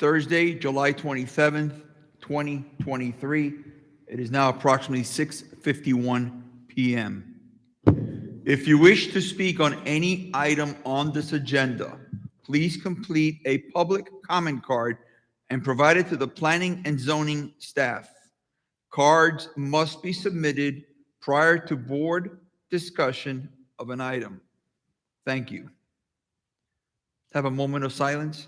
Thursday, July 27th, 2023. It is now approximately 6:51 p.m. If you wish to speak on any item on this agenda, please complete a public comment card and provide it to the planning and zoning staff. Cards must be submitted prior to board discussion of an item. Thank you. Have a moment of silence.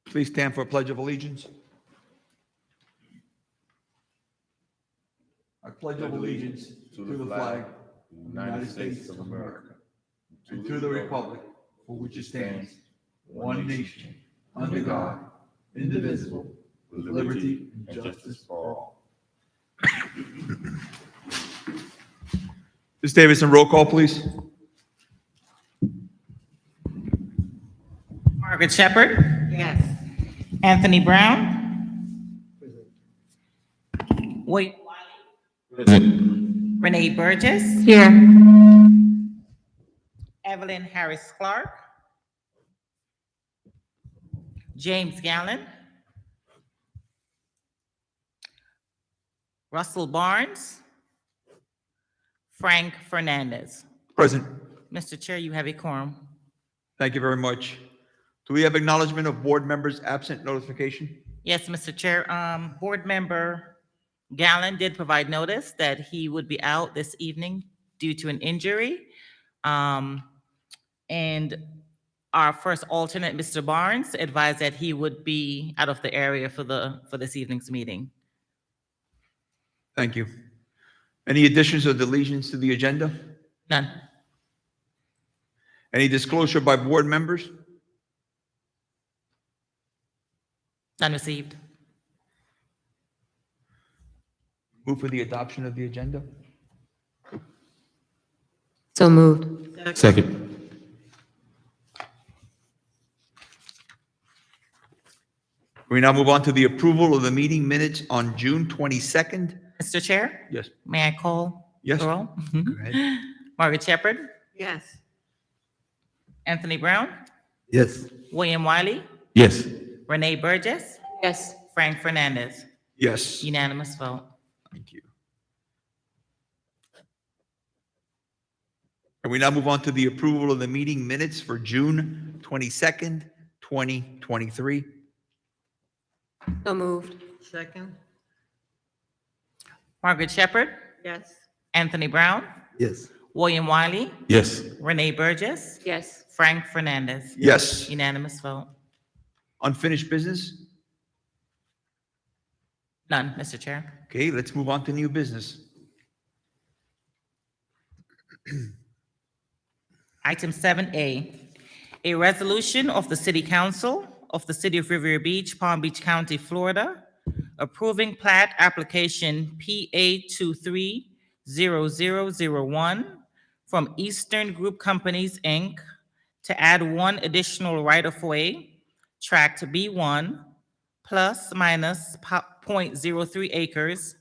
Please stand for a pledge of allegiance. I pledge of allegiance to the flag of the United States of America and to the republic for which it stands, one nation, under God, indivisible, with liberty and justice for all. Ms. Davidson, roll call, please. Margaret Shepherd. Yes. Anthony Brown. William Wiley. Renee Burgess. Here. Evelyn Harris Clark. James Gallen. Russell Barnes. Frank Fernandez. Present. Mr. Chair, you have a quorum. Thank you very much. Do we have acknowledgement of board members absent notification? Yes, Mr. Chair. Board Member Gallen did provide notice that he would be out this evening due to an injury. And our first alternate, Mr. Barnes, advised that he would be out of the area for this evening's meeting. Thank you. Any additions or deletions to the agenda? None. Any disclosure by board members? None received. Move for the adoption of the agenda. So moved. Second. We now move on to the approval of the meeting minutes on June 22nd. Mr. Chair, Yes. may I call Yes. the roll? Go ahead. Margaret Shepherd, Yes. Anthony Brown, Yes. William Wiley, Yes. Renee Burgess, Yes. Frank Fernandez. Yes. Unanimous vote. Thank you. And we now move on to the approval of the meeting minutes for June 22nd, 2023. So moved. Second. Margaret Shepherd, Yes. Anthony Brown, Yes. William Wiley, Yes. Renee Burgess, Yes. Frank Fernandez. Yes. Unanimous vote. Unfinished business? None, Mr. Chair. Okay, let's move on to new business. Item 7A, a resolution of the City Council of the City of Riviera Beach, Palm Beach County, Florida, approving plat application PA 230001 from Eastern Group Companies, Inc. to add one additional right-of-way, tract B1, plus minus .03 acres,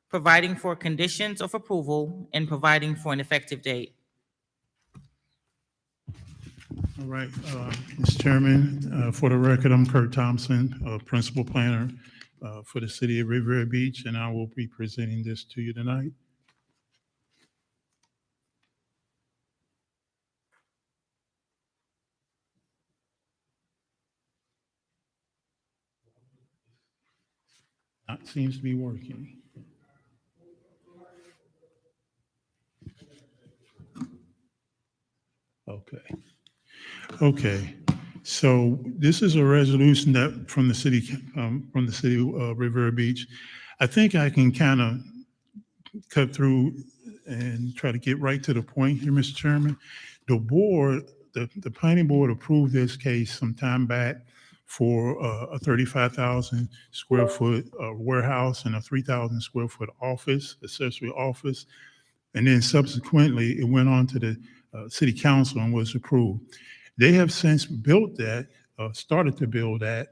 providing for conditions of approval and providing for an effective date. All right, Mr. Chairman, for the record, I'm Kurt Thompson, Principal Planner for the City of Riviera Beach, and I will be presenting this to you tonight. That seems to be working. Okay. So this is a resolution that from the city of Riviera Beach. I think I can kind of cut through and try to get right to the point here, Mr. Chairman. The board, the planning board approved this case some time back for a 35,000 square foot warehouse and a 3,000 square foot office, accessory office. And then subsequently, it went on to the city council and was approved. They have since built that, started to build that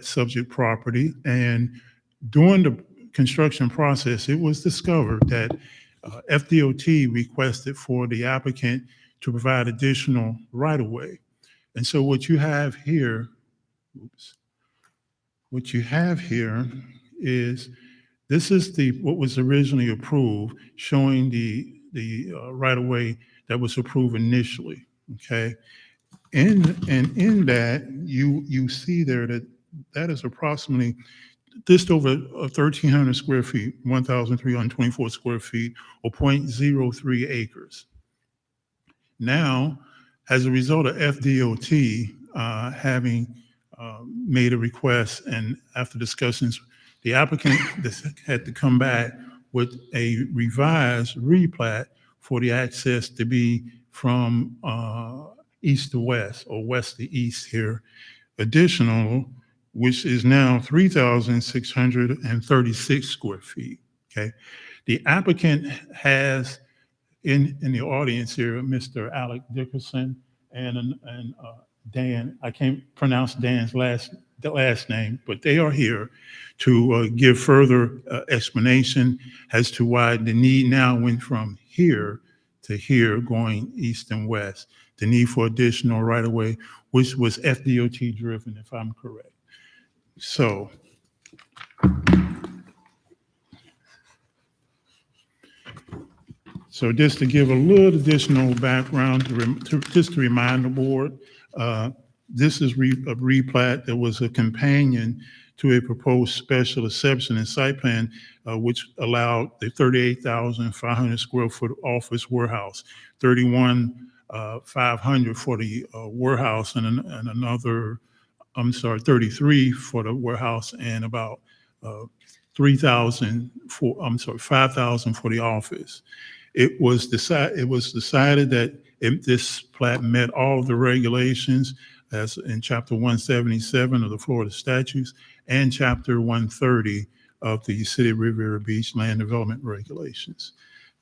subject property. And during the construction process, it was discovered that FDOT requested for the applicant to provide additional right-of-way. And so what you have here, what you have here is, this is what was originally approved, showing the right-of-way that was approved initially, okay? And in that, you see there that is approximately just over 1,300 square feet, 1,324 square feet, or 0.03 acres. Now, as a result of FDOT having made a request, and after discussions, the applicant had to come back with a revised replat for the access to be from east to west, or west to east here. Additional, which is now 3,636 square feet, okay? The applicant has in the audience here, Mr. Alec Dickerson and Dan. I can't pronounce Dan's last name, but they are here to give further explanation as to why the need now went from here to here, going east and west. The need for additional right-of-way, which was FDOT driven, if I'm correct. So, just to give a little additional background, just to remind the board, this is a replat that was a companion to a proposed special exception and site plan, which allowed the 38,500 square foot office warehouse, 31,500 for the warehouse, and another, 33 for the warehouse, and about 5,000 for the office. It was decided that this plat met all of the regulations as in Chapter 177 of the Florida statutes and Chapter 130 of the City of Riviera Beach Land Development Regulations.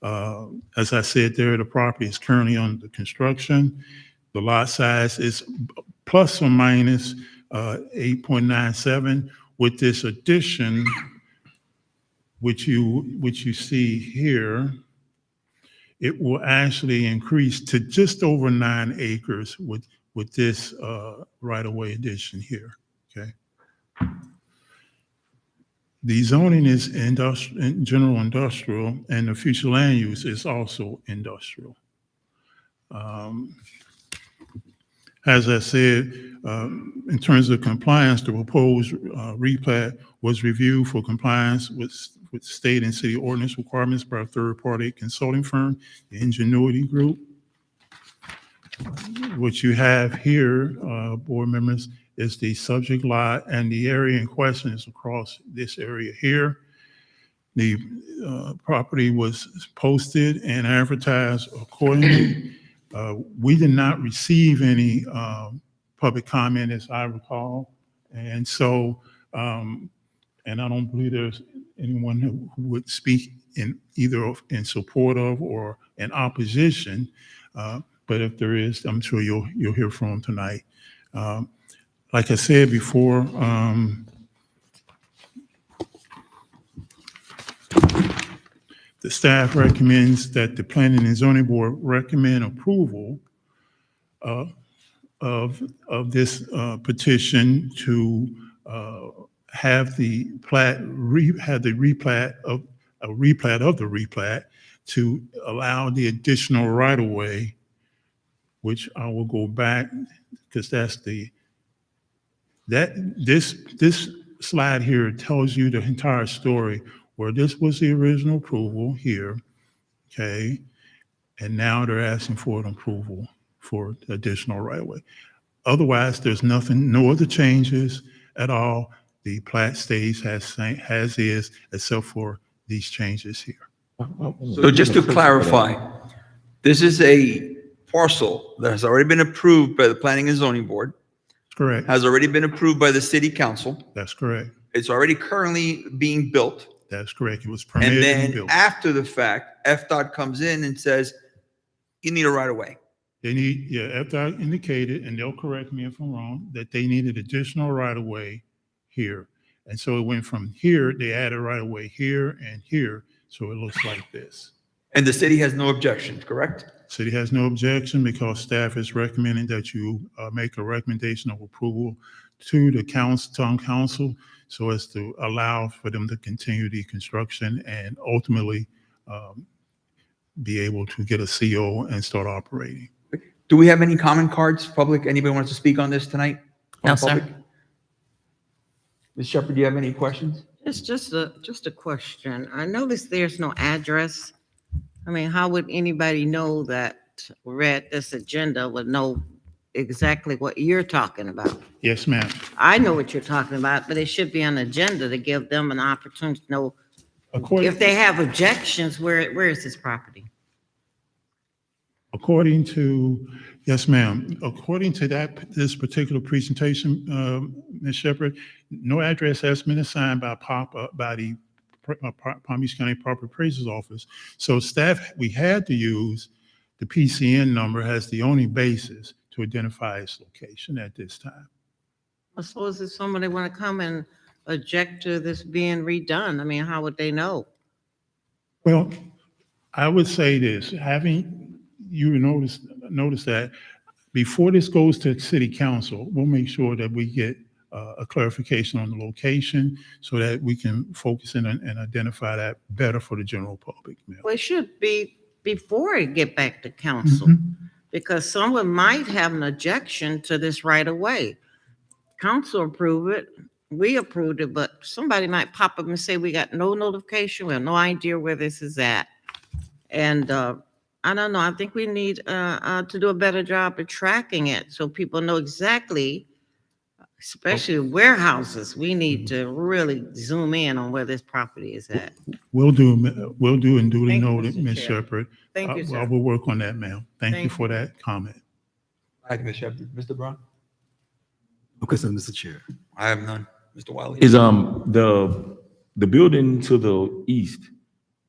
As I said there, the property is currently under construction. The lot size is plus or minus 8.97. With this addition, which you see here, it will actually increase to just over 9 acres with this right-of-way addition here, okay? The zoning is general industrial, and the future land use is also industrial. As I said, in terms of compliance, the proposed replat was reviewed for compliance with state and city ordinance requirements by a third-party consulting firm, the Ingenuity Group. What you have here, board members, is the subject lot, and the area in question is across this area here. The property was posted and advertised accordingly. We did not receive any public comment, as I recall, and so, and I don't believe there's anyone who would speak in either in support of or in opposition. But if there is, I'm sure you'll hear from them tonight. Like I said before, the staff recommends that the Planning and Zoning Board recommend approval of this petition to have the replat of the replat to allow the additional right-of-way, which I will go back because this slide here tells you the entire story, where this was the original approval here, okay? And now they're asking for an approval for additional right-of-way. Otherwise, there's nothing, no other changes at all. The plat stays as is, except for these changes here. So just to clarify, this is a parcel that has already been approved by the Planning and Zoning Board, Correct. has already been approved by the City Council. That's correct. It's already currently being built. That's correct. It was And permitted and then built. after the fact, FDOT comes in and says, you need a right of way. They need, FDOT indicated, and they'll correct me if I'm wrong, that they needed additional right-of-way here. And so it went from here, they added right away here and here, so it looks like this. And the city has no objection, correct? City has no objection because staff is recommending that you make a recommendation of approval to the town council so as to allow for them to continue the construction and ultimately be able to get a CO and start operating. Do we have any comment cards, public? Anybody wants to speak on this tonight? No, From sir. public? Ms. Shepherd, do you have any questions? It's just a question. I noticed there's no address. I mean, how would anybody know that read this agenda would know exactly what you're talking about? Yes, ma'am. I know what you're talking about, but it should be on the agenda to give them an opportunity to know if they have objections, where is this property? According to, yes, ma'am, according to this particular presentation, Ms. Shepherd, no address has been assigned by the Palm Beach County Property Appraiser's Office. So staff, we had to use the PCN number as the only basis to identify its location at this time. I suppose if somebody want to come and object to this being redone, I mean, how would they know? Well, I would say this, having you notice that before this goes to city council, we'll make sure that we get a clarification on the location so that we can focus in and identify that better for the general public. Ma'am. Well, it should be before it get back to council, because someone might have an objection to this right away. Council approve it, we approved it, but somebody might pop up and say, we got no notification, we have no idea where this is at. And I don't know, I think we need to do a better job of tracking it so people know exactly, especially warehouses, we need to really zoom in on where this property is at. We'll do and duly Thank you, noted, Mr. Ms. Chair. Shepherd. Thank you, I sir. will work on that, ma'am. Thank you Thank for that comment. Thank you, Ms. Shepherd. Mr. Brown? No question, Mr. Chair. I have none. Mr. Wiley? Is the building to the east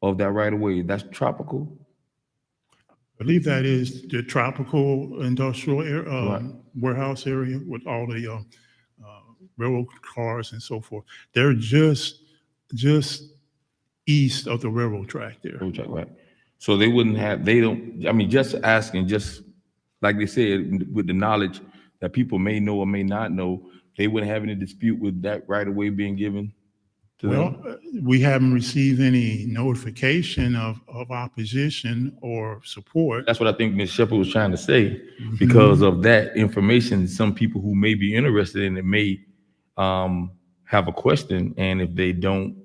of that right of way, that's tropical? I believe that is the tropical industrial Right. warehouse area with all the railroad cars and so forth. They're just east of the railroad track there. Right. So they wouldn't have, they don't, I mean, just asking, just like they said, with the knowledge that people may know or may not know, they wouldn't have any dispute with that right of way being given to Well, them? we haven't received any notification of opposition or support. That's what I think Ms. Shepherd was trying to say. Because of that information, some people who may be interested in it may have a question, and if they don't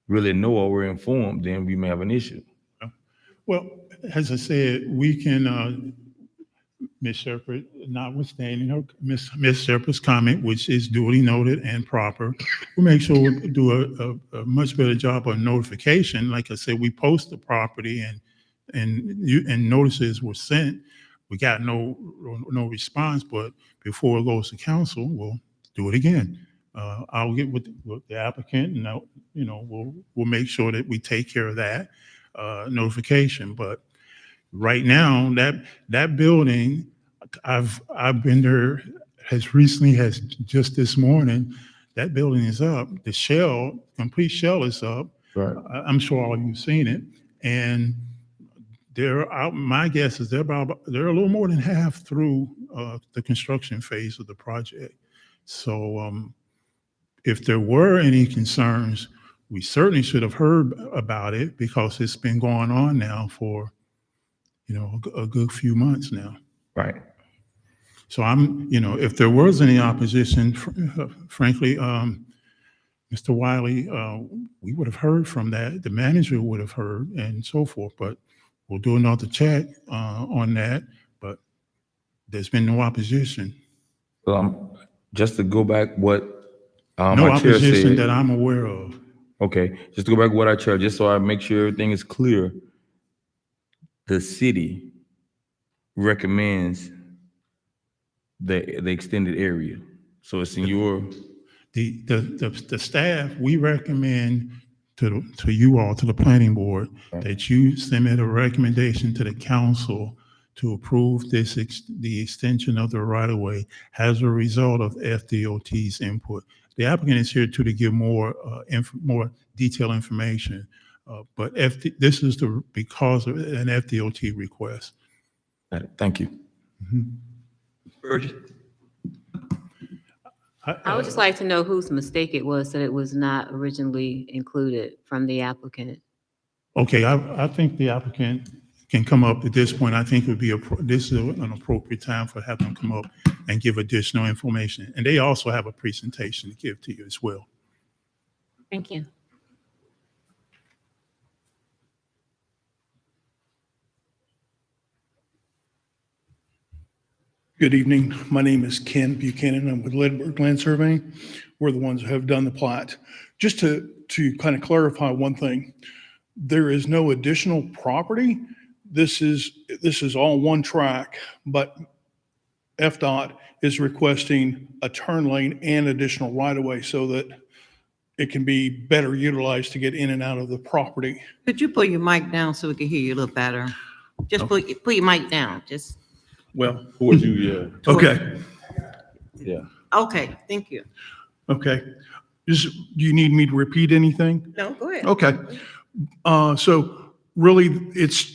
really know or were informed, then we may have an issue. Well, as I said, we can, Ms. Shepherd, notwithstanding her, Ms. Shepherd's comment, which is duly noted and proper, we'll make sure we do a much better job of notification. Like I said, we post the property and notices were sent. We got no response, but before it goes to council, we'll do it again. I'll get with the applicant, and we'll make sure that we take care of that notification. But right now, that building, I've been there has just this morning. That building is up. The complete shell is up. Right. I'm sure all of you've seen it, and my guess is they're a little more than half through the construction phase of the project. So if there were any concerns, we certainly should have heard about it because it's been going on now for a good few months now. Right. So if there was any opposition, frankly, Mr. Wiley, we would have heard from that. The manager would have heard and so forth, but we'll do another check on that. But there's been no opposition. Just to go back what No our chair opposition said. that I'm aware of. Okay, just to go back to what our chair, just so I make sure everything is clear. The city recommends the extended area. So it's in your, The staff, we recommend to you all, to the planning board, that you submit a recommendation to the council to approve the extension of the right-of-way as a result of FDOT's input. The applicant is here to give more, more detailed information. But this is because of an FDOT request. Got it. Thank you. Burgess? I would just like to know whose mistake it was that it was not originally included from the applicant. Okay, I think the applicant can come up at this point. I think it would be, this is an appropriate time for having them come up and give additional information. And they also have a presentation to give to you as well. Thank you. Good evening. My name is Ken Buchanan. I'm with Ledberg Land Surveying. We're the ones who have done the plat. Just to kind of clarify one thing, there is no additional property. This is all one track, but FDOT is requesting a turn lane and additional right-of-way so that it can be better utilized to get in and out of the property. Could you put your mic down so we can hear you a little better? Just put your mic down, just, Well, Towards you, yeah. okay, Yeah. okay, thank you. okay. Do you need me to repeat anything? No, go ahead. Okay. So really, it's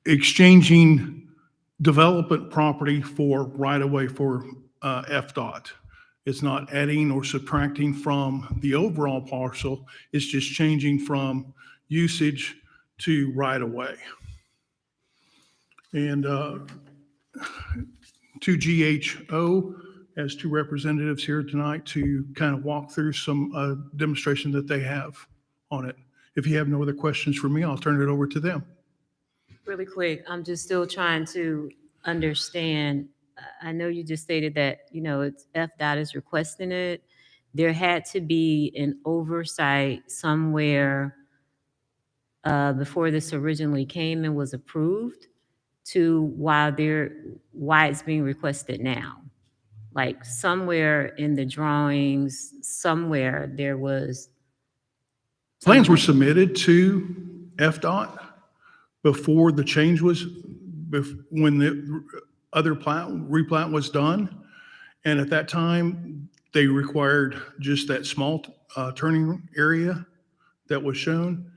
exchanging development property for right-of-way for FDOT. It's not adding or subtracting from the overall parcel. It's just changing from usage to right-of-way. And to GHO has two representatives here tonight to kind of walk through some demonstration that they have on it. If you have no other questions for me, I'll turn it over to them. Really quick, I'm just still trying to understand. I know you just stated that, it's FDOT is requesting it. There had to be an oversight somewhere before this originally came and was approved to why it's being requested now. Like somewhere in the drawings, somewhere there was. Plans were submitted to FDOT before the change was, when the other replat was done. And at that time, they required just that small turning area that was shown.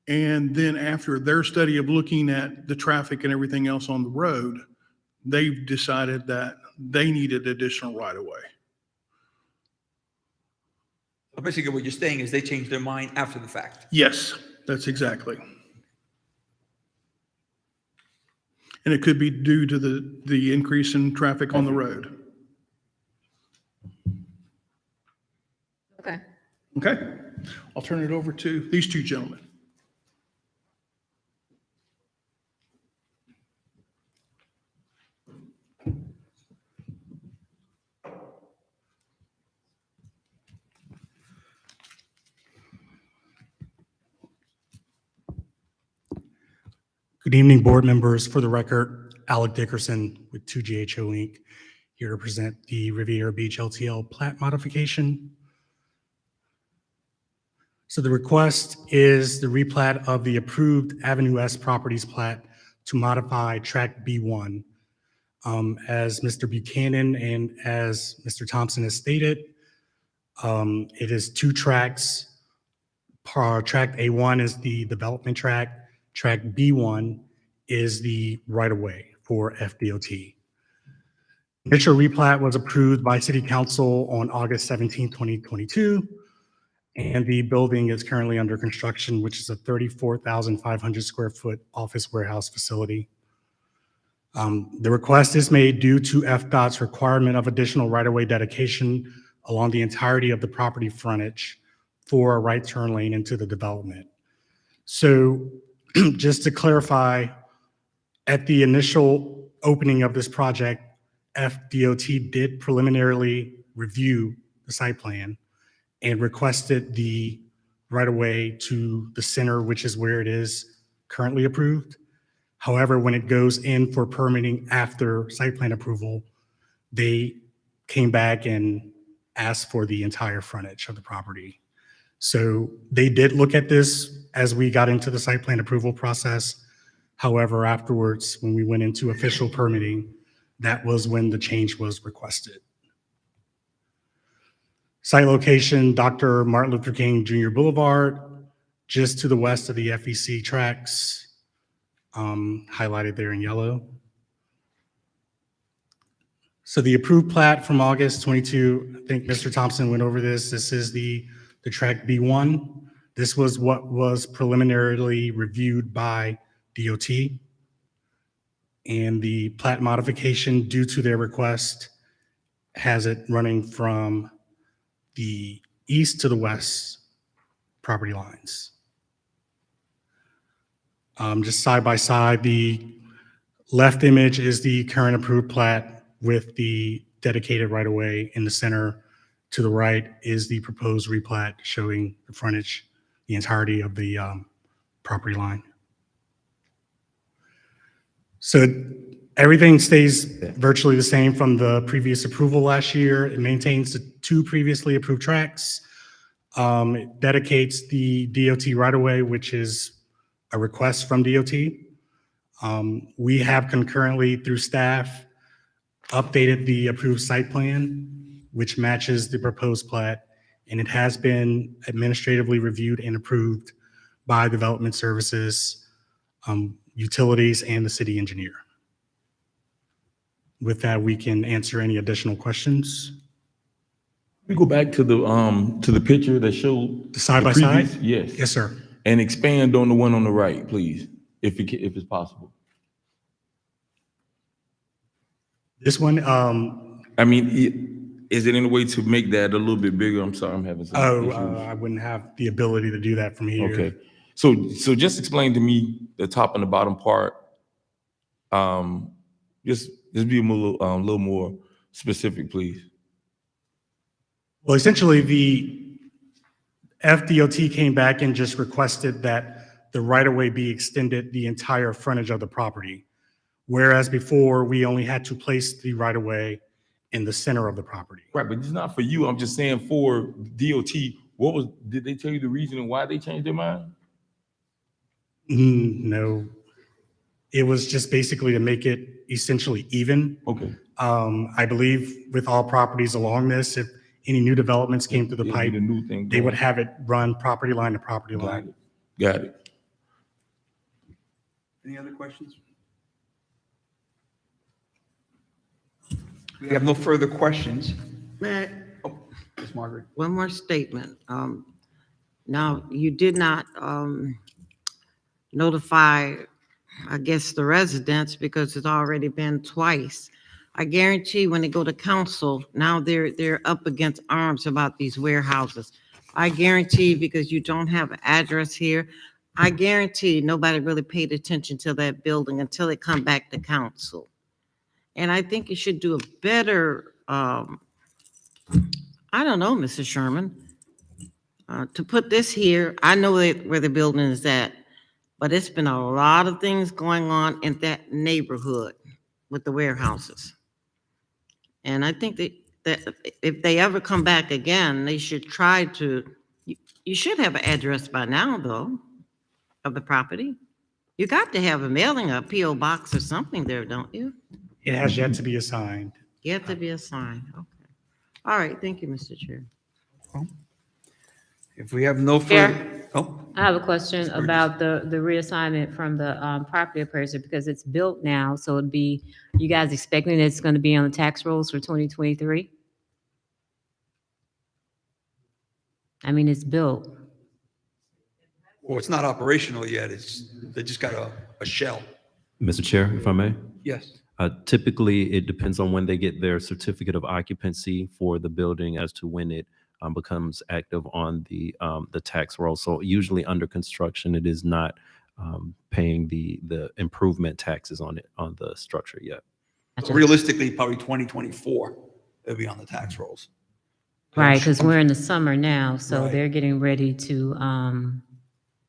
And then after their study of looking at the traffic and everything else on the road, they've decided that they needed additional right-of-way. So basically, what you're saying is they changed their mind after the fact. Yes, that's exactly. And it could be due to the increase in traffic on the road. Okay. Okay, I'll turn it over to these two gentlemen. Good evening, board members. For the record, Alec Dickerson with 2GHO Inc., here to present the Riviera Beach LTL plat modification. So the request is the replat of the approved Avenue S Properties plat to modify Track B1. As Mr. Buchanan and as Mr. Thompson has stated, it is two tracks. Track A1 is the development track. Track B1 is the right-of-way for FDOT. Initial replat was approved by City Council on August 17, 2022, and the building is currently under construction, which is a 34,500 square foot office warehouse facility. The request is made due to FDOT's requirement of additional right-of-way dedication along the entirety of the property frontage for a right turn lane into the development. So just to clarify, at the initial opening of this project, FDOT did preliminarily review the site plan and requested the right-of-way to the center, which is where it is currently approved. However, when it goes in for permitting after site plan approval, they came back and asked for the entire frontage of the property. So they did look at this as we got into the site plan approval process. However, afterwards, when we went into official permitting, that was when the change was requested. Site location, Dr. Martin Luther King Jr. Boulevard, just to the west of the FEC tracks, highlighted there in yellow. So the approved plat from August 22, I think Mr. Thompson went over this. This is the track B1. This was what was preliminarily reviewed by DOT. And the plat modification, due to their request, has it running from the east to the west property lines. Just side by side, the left image is the current approved plat with the dedicated right-of-way in the center. To the right is the proposed replat showing the frontage, the entirety of the property line. So everything stays virtually the same from the previous approval last year. It maintains the 2 previously approved tracks. It dedicates the DOT right-of-way, which is a request from DOT. We have concurrently, through staff, updated the approved site plan, which matches the proposed plat, and it has been administratively reviewed and approved by Development Services, Utilities, and the city engineer. With that, we can answer any additional questions. We go back to the picture that showed The side by side? previous- Yes. Yes, sir. And expand on the one on the right, please, if it's possible. This one, I mean, is it any way to make that a little bit bigger? I'm sorry, I'm having some issues. I wouldn't have the ability to do that from here. Okay, so just explain to me the top and the bottom part. Just be a little more specific, please. Well, essentially, the FDOT came back and just requested that the right-of-way be extended the entire frontage of the property. Whereas before, we only had to place the right-of-way in the center of the property. Right, but it's not for you. I'm just saying for DOT, did they tell you the reason why they changed their mind? No, it was just basically to make it essentially even. Okay. I believe with all properties along this, if any new developments came through the It'd pipe, be the new thing. they would have it run property line to property Got line. it. Got it. Any other questions? We have no further questions. Matt, Ms. Margaret. one more statement. Now, you did not notify, I guess, the residents because it's already been twice. I guarantee when they go to council, now they're up against arms about these warehouses. I guarantee, because you don't have an address here, I guarantee nobody really paid attention to that building until they come back to council. And I think you should do a better, I don't know, Mrs. Sherman, to put this here. I know where the building is at, but it's been a lot of things going on in that neighborhood with the warehouses. And I think that if they ever come back again, they should try to, you should have an address by now, though, of the property. You got to have a mailing, a P.O. box or something there, don't you? It has yet to be assigned. You have to be assigned, okay. All right, thank you, Mr. Chair. If we have no further, oh, I have a question about the reassignment from the property appraiser, because it's built now, so it'd be, you guys expecting it's going to be on the tax rolls for 2023? I mean, it's built. well, it's not operational yet. They just got a shell. Mr. Chair, if I may. Yes. Typically, it depends on when they get their certificate of occupancy for the building as to when it becomes active on the tax roll. So usually under construction, it is not paying the improvement taxes on the structure yet. So realistically, probably 2024, it'll be on the tax rolls. Right, because we're in the summer now, so Right. they're getting ready to,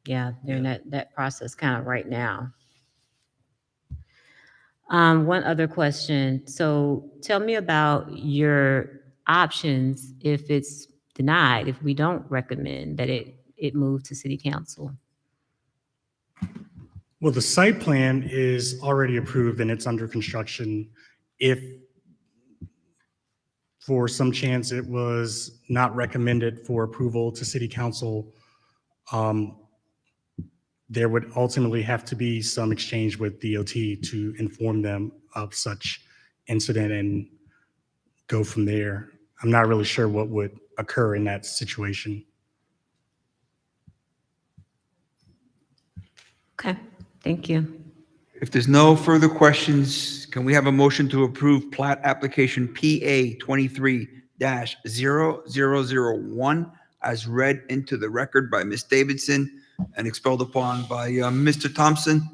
yeah, they're in that process kind of right now. One other question. So tell me about your options if it's denied, if we don't recommend that it move to city council. Well, the site plan is already approved and it's under construction. If for some chance it was not recommended for approval to city council, there would ultimately have to be some exchange with DOT to inform them of such incident and go from there. I'm not really sure what would occur in that situation. Okay, thank you. If there's no further questions, can we have a motion to approve plat application PA 23-0001 as read into the record by Ms. Davidson and expelled upon by Mr. Thompson?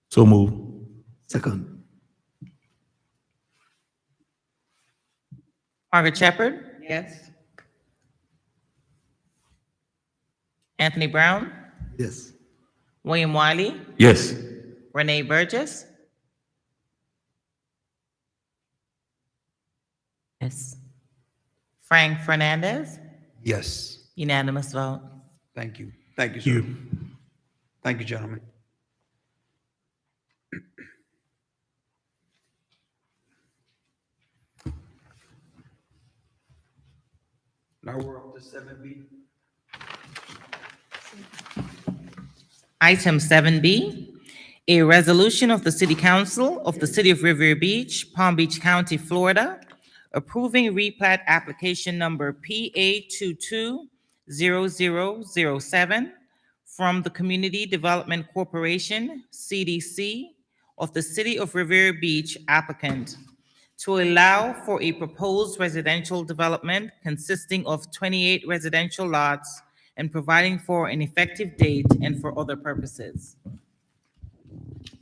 So move. Second. Margaret Shepherd, Yes. Anthony Brown, Yes. William Wiley, Yes. Renee Burgess, Yes. Frank Fernandez, Yes. unanimous vote. Thank you. Thank you, Thank sir. you. Thank you, gentlemen. Now we're up to 7B. Item 7B, a resolution of the City Council of the City of Riviera Beach, Palm Beach County, Florida, approving replat application number PA 220007 from the Community Development Corporation, CDC, of the City of Riviera Beach applicant to allow for a proposed residential development consisting of 28 residential lots and providing for an effective date and for other purposes.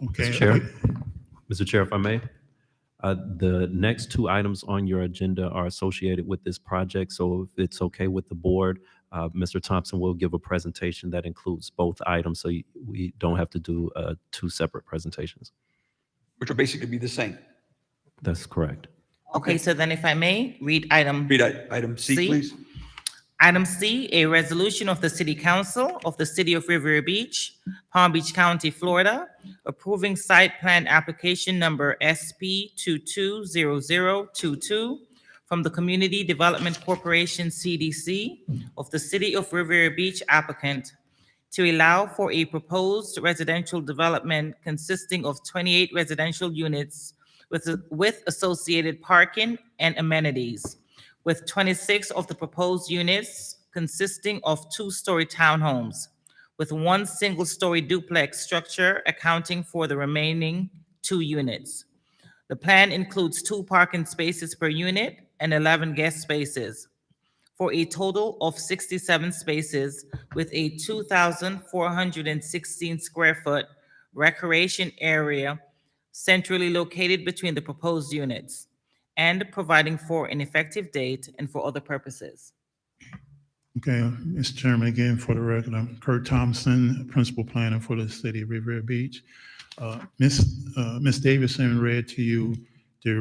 Okay. Mr. Chair? Mr. Chair, if I may, the next two items on your agenda are associated with this project, so if it's okay with the board, Mr. Thompson will give a presentation that includes both items, so we don't have to do two separate presentations. Which will basically be the same. That's correct. Okay, so then if I may, read item Read item C, C. please. Item C, a resolution of the City Council of the City of Riviera Beach, Palm Beach County, Florida, approving site plan application number SP 220022 from the Community Development Corporation, CDC, of the City of Riviera Beach applicant to allow for a proposed residential development consisting of 28 residential units with associated parking and amenities, with 26 of the proposed units consisting of two-story townhomes, with one single-story duplex structure accounting for the remaining 2 units. The plan includes 2 parking spaces per unit and 11 guest spaces, for a total of 67 spaces with a 2,416 square foot recreation area centrally located between the proposed units, and providing for an effective date and for other purposes. Okay, Mr. Chairman, again, for the record, I'm Kurt Thompson, Principal Planner for the City of Riviera Beach. Ms. Davidson read to you the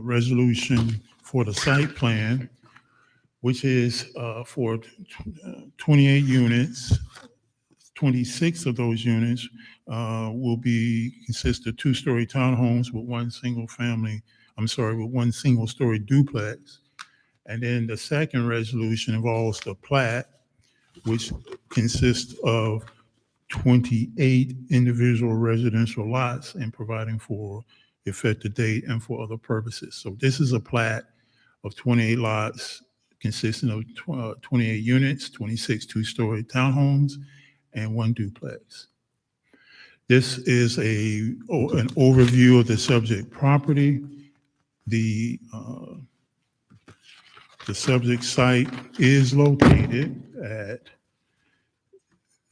resolution for the site plan, which is for 28 units. 26 of those units will consist of 2-story townhomes with one single-story duplex. And then the second resolution involves the plat, which consists of 28 individual residential lots and providing for effective date and for other purposes. So this is a plat of 28 lots consisting of 28 units, 26 2-story townhomes, and one duplex. This is an overview of the subject property. The subject site is located at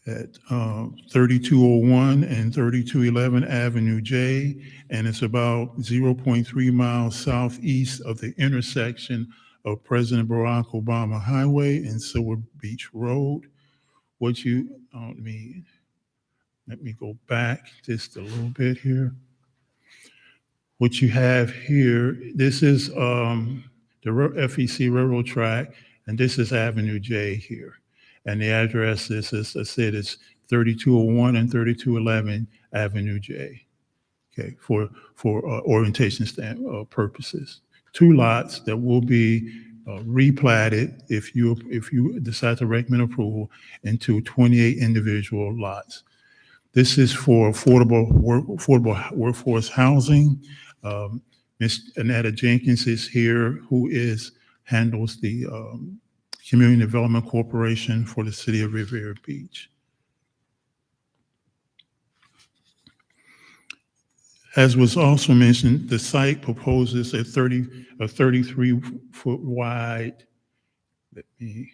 3201 and 3211 Avenue J, and it's about 0.3 miles southeast of the intersection of President Barack Obama Highway and Silver Beach Road. Let me go back just a little bit here. What you have here, this is the FEC Railroad track, and this is Avenue J here. And the address is, as I said, is 3201 and 3211 Avenue J. Okay, for orientation purposes. two lots that will be replatted if you decide to recommend approval into 28 individual lots. This is for affordable workforce housing. Ms. Annetta Jenkins is here, who handles the Community Development Corporation for the City of Riviera Beach. As was also mentioned, the site proposes a 33-foot wide, a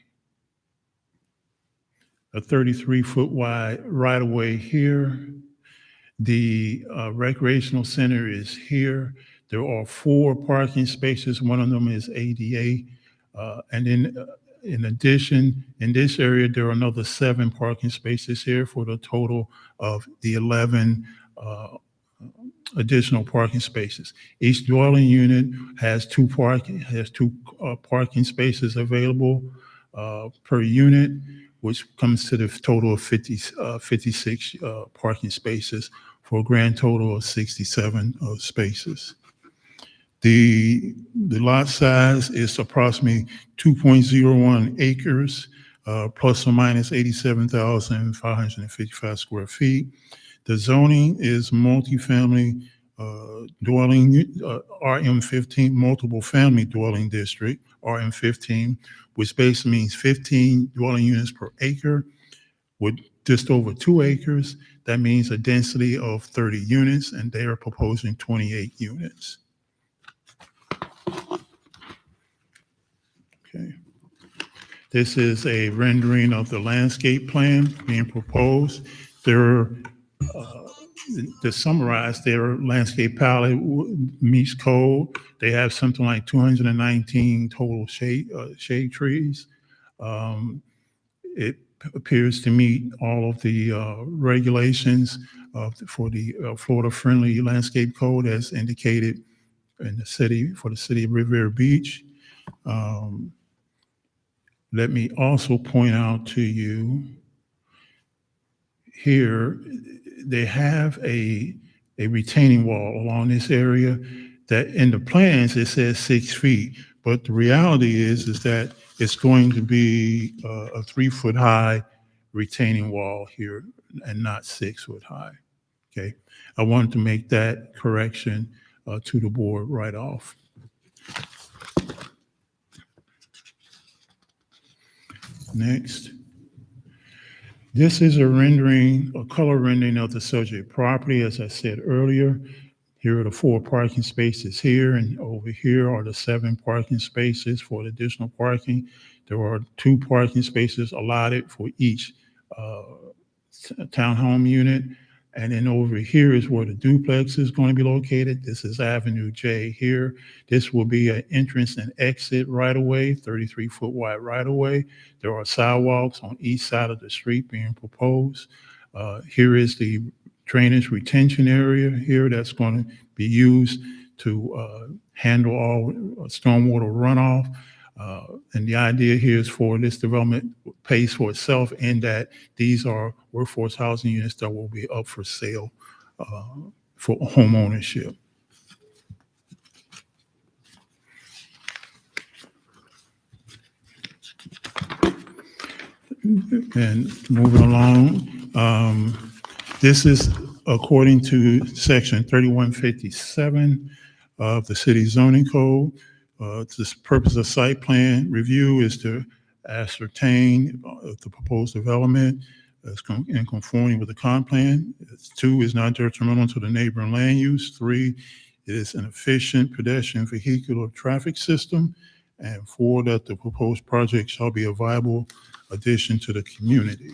33-foot wide right-of-way here. The recreational center is here. There are 4 parking spaces. One of them is ADA. And then in addition, in this area, there are another 7 parking spaces here for the total of the 11 additional parking spaces. Each dwelling unit has two parking spaces available per unit, which comes to the total of 56 parking spaces for a grand total of 67 spaces. The lot size is approximately 2.01 acres, plus or minus 87,555 square feet. The zoning is multifamily dwelling, RM15, multiple family dwelling district, RM15, which basically means 15 dwelling units per acre. With just over 2 acres, that means a density of 30 units, and they are proposing 28 units. Okay. This is a rendering of the landscape plan being proposed. To summarize, their landscape palette meets code. They have something like 219 total shade trees. It appears to meet all of the regulations for the Florida-friendly landscape code as indicated in the city, for the city of Riviera Beach. Let me also point out to you here, they have a retaining wall along this area that in the plans, it says 6 feet. But the reality is that it's going to be a 3-foot high retaining wall here and not 6 foot high. Okay. I wanted to make that correction to the board right off. Next. This is a color rendering of the subject property. As I said earlier, here are the 4 parking spaces here, and over here are the 7 parking spaces for the additional parking. There are 2 parking spaces allotted for each townhome unit. And then over here is where the duplex is going to be located. This is Avenue J here. This will be an entrance and exit right-of-way, 33-foot wide right-of-way. There are sidewalks on each side of the street being proposed. Here is the drainage retention area here that's going to be used to handle all stormwater runoff. And the idea here is for this development pays for itself in that these are workforce housing units that will be up for sale for home ownership. And moving along, this is according to section 3157 of the city zoning code. The purpose of site plan review is to ascertain if the proposed development is in conformity with the comp plan. 2 is not detrimental to the neighboring land use. 3, it is an efficient pedestrian vehicular traffic system. And 4, that the proposed project shall be a viable addition to the community.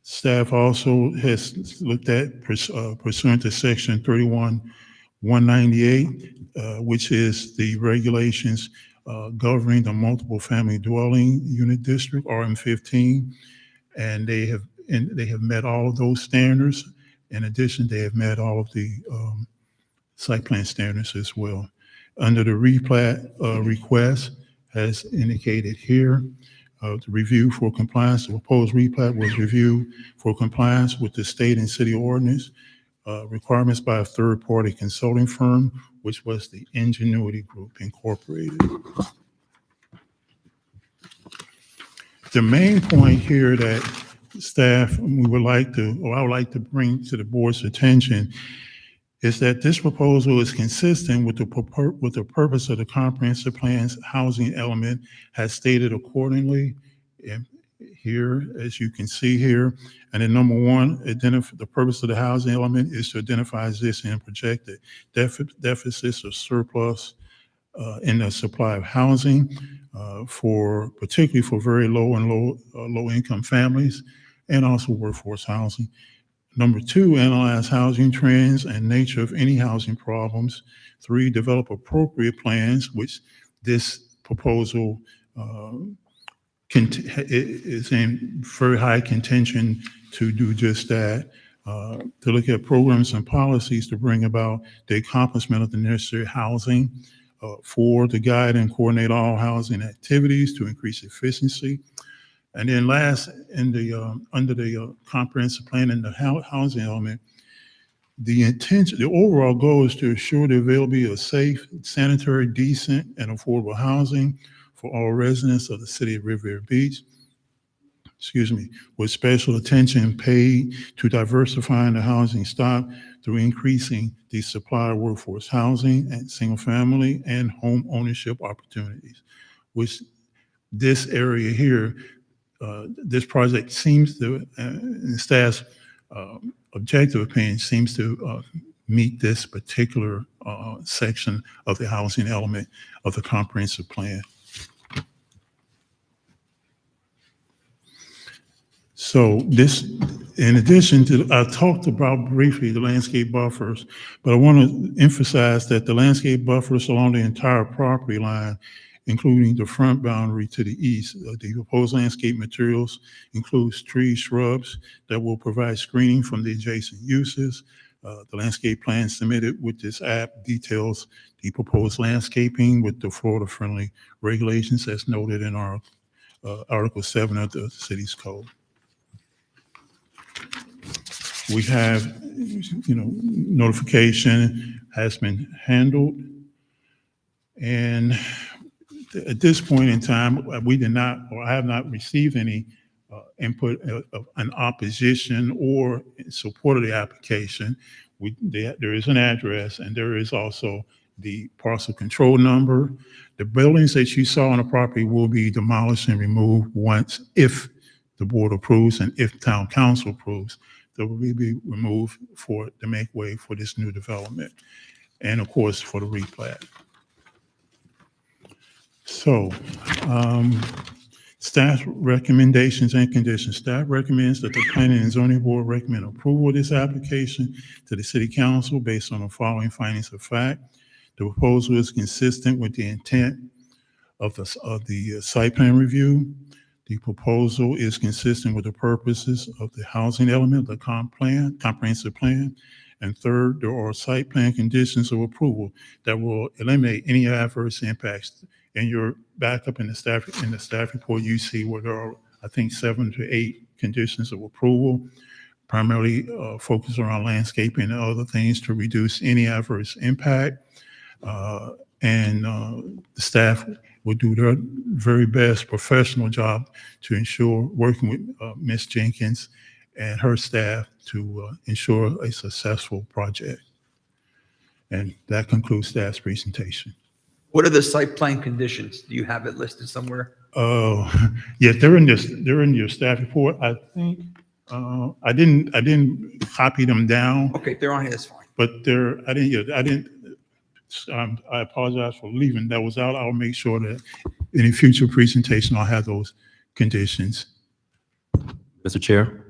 Staff also has looked at pursuant to section 31-198, which is the regulations governing the multiple family dwelling unit district, RM15, and they have met all of those standards. In addition, they have met all of the site plan standards as well. Under the replat request, as indicated here, the review for compliance, the proposed replat was reviewed for compliance with the state and city ordinance. requirements by a third-party consulting firm, which was the Ingenuity Group Incorporated. The main point here that staff, we would like to, or I would like to bring to the board's attention is that this proposal is consistent with the purpose of the comprehensive plan's housing element as stated accordingly. And here, as you can see here, and then number one, the purpose of the housing element is to identify existing and projected deficits or surplus in the supply of housing, particularly for very low and low income families, and also workforce housing. Number two, analyze housing trends and nature of any housing problems. Three, develop appropriate plans, which this proposal is in very high contention to do just that. To look at programs and policies to bring about the accomplishment of the necessary housing. Four, to guide and coordinate all housing activities to increase efficiency. And then last, under the comprehensive plan and the housing element, the overall goal is to ensure the availability of safe, sanitary, decent, and affordable housing for all residents of the city of Riviera Beach. With special attention paid to diversifying the housing stock through increasing the supply of workforce housing and single family and home ownership opportunities, which this area here, this project seems to, in staff's objective opinion, seems to meet this particular section of the housing element of the comprehensive plan. So this, in addition to, I talked about briefly the landscape buffers, but I want to emphasize that the landscape buffers along the entire property line, including the front boundary to the east, the proposed landscape materials includes trees, shrubs that will provide screening from the adjacent uses. The landscape plan submitted with this app details the proposed landscaping with the Florida-friendly regulations as noted in our Article 7 of the city's code. We have, notification has been handled. And at this point in time, we did not, or I have not received any input of an opposition or support of the application. There is an address and there is also the parcel control number. The buildings that you saw on the property will be demolished and removed once, if the board approves and if town council approves, they will be removed to make way for this new development. And of course, for the replat. So, staff recommendations and conditions. Staff recommends that the Planning and Zoning Board recommend approval of this application to the City Council based on the following findings of fact. The proposal is consistent with the intent of the site plan review. The proposal is consistent with the purposes of the housing element of the comprehensive plan. And third, there are site plan conditions of approval that will eliminate any adverse impacts. In your backup in the staff report, you see where there are, I think, 7 to 8 conditions of approval, primarily focused around landscaping and other things to reduce any adverse impact. The staff will do their very best professional job to ensure, working with Ms. Jenkins and her staff to ensure a successful project. And that concludes staff's presentation. What are the site plan conditions? Do you have it listed somewhere? Yeah, they're in your staff report. I think I didn't copy them down, Okay, they're on here, that's fine. but I apologize for leaving. That was out. I'll make sure that in a future presentation, I'll have those conditions. Mr. Chair,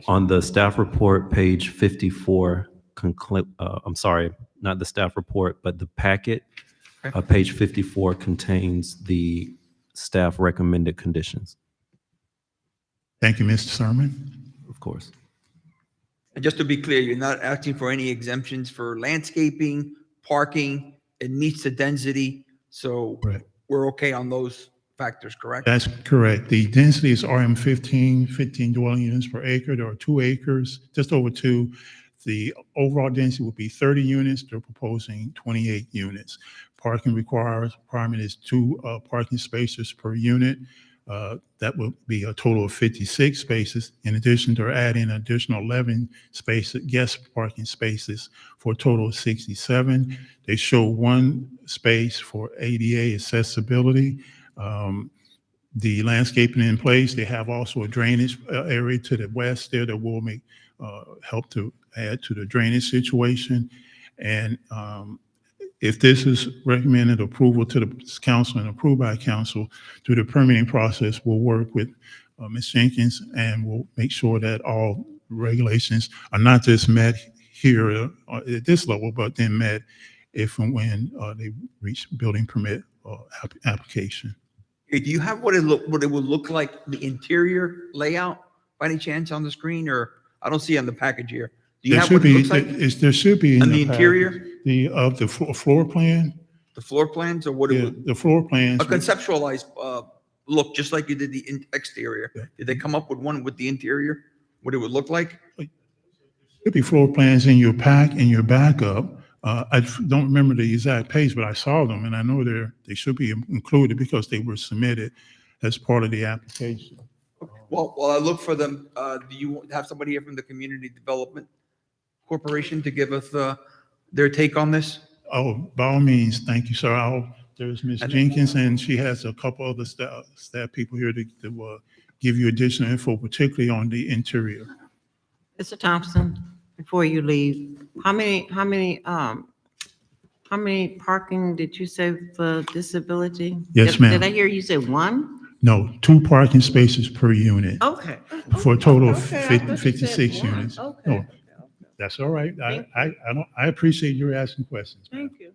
on the staff report, page 54, I'm sorry, not the staff report, but the packet, page 54 contains the staff recommended conditions. Thank you, Mr. Sermon. Of course. And just to be clear, you're not asking for any exemptions for landscaping, parking, it meets the density, so Right. we're okay on those factors, correct? That's correct. The density is RM 15 dwelling units per acre. There are 2 acres, just over 2, The overall density will be 30 units. They're proposing 28 units. Parking requirement is 2 parking spaces per unit. That will be a total of 56 spaces. In addition, they're adding an additional 11 spaces, guest parking spaces, for a total of 67. They show 1 space for ADA accessibility. The landscaping in place, they have also a drainage area to the west there that will help to add to the drainage situation. And if this is recommended approval to the council and approved by council, through the permitting process, we'll work with Ms. Jenkins, and we'll make sure that all regulations are not just met here at this level, but then met if and when they reach building permit application. Okay, do you have what it would look like, the interior layout by any chance on the screen, or I don't see it on the package here? Do you There have should what it be, looks like? there should be. in On the package, interior? The floor plan, The floor plans, or what it would, the floor plans. a conceptualized look, just like you did the exterior? Yeah. Did they come up with one with the interior, what it would look like? Should be floor plans in your backup. I don't remember the exact page, but I saw them, and I know they should be included because they were submitted as part of the application. Well, while I look for them, do you have somebody here from the Community Development Corporation to give us their take on this? Oh, by all means, thank you, sir. There's Ms. And- Jenkins, and she has a couple other staff people here to give you additional info, particularly on the interior. Mr. Thompson, before you leave, how many parking did you say for disability? Yes, ma'am. Did I hear you say 1? No, 2 parking spaces per unit Okay. for a total of Okay, I thought you said 56 1. units. Okay. No, that's all right. I appreciate you asking questions. ma'am. Thank you.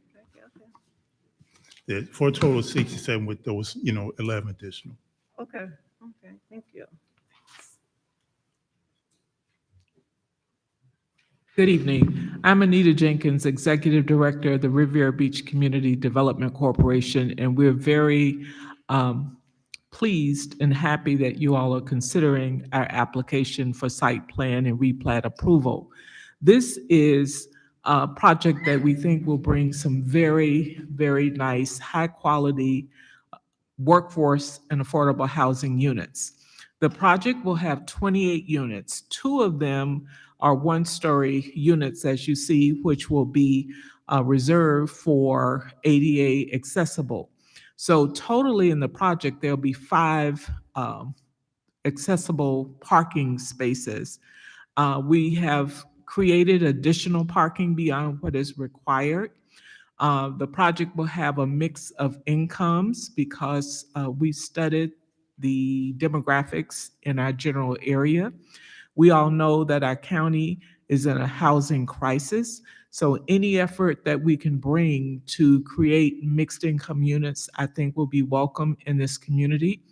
Yeah, for a total of 67 with those, 11 additional. Okay, thank you. Good evening. I'm Anita Jenkins, Executive Director of the Riviera Beach Community Development Corporation, and we're very pleased and happy that you all are considering our application for site plan and replat approval. This is a project that we think will bring some very, very nice, high-quality workforce and affordable housing units. The project will have 28 units. 2 of them are 1-story units, as you see, which will be reserved for ADA accessible. So totally in the project, there'll be 5 accessible parking spaces. We have created additional parking beyond what is required. The project will have a mix of incomes because we studied the demographics in our general area. We all know that our county is in a housing crisis. So any effort that we can bring to create mixed income units, I think will be welcome in this community.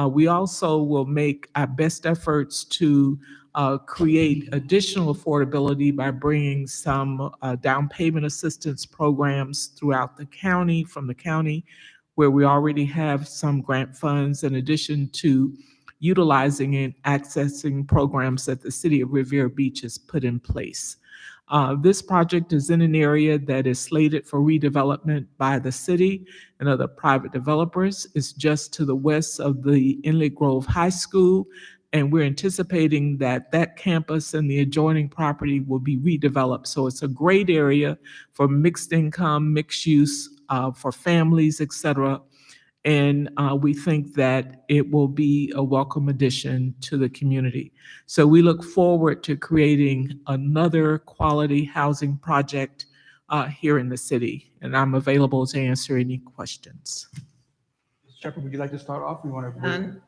We also will make our best efforts to create additional affordability by bringing some down payment assistance programs throughout the county, from the county, where we already have some grant funds, in addition to utilizing and accessing programs that the City of Riviera Beach has put in place. This project is in an area that is slated for redevelopment by the city and other private developers. It's just to the west of the Inlet Grove High School, and we're anticipating that that campus and the adjoining property will be redeveloped. So it's a great area for mixed income, mixed use, for families, et cetera. And we think that it will be a welcome addition to the community. So we look forward to creating another quality housing project here in the city. And I'm available to answer any questions. Mr. Shepherd, would you like to start off? You want to? None.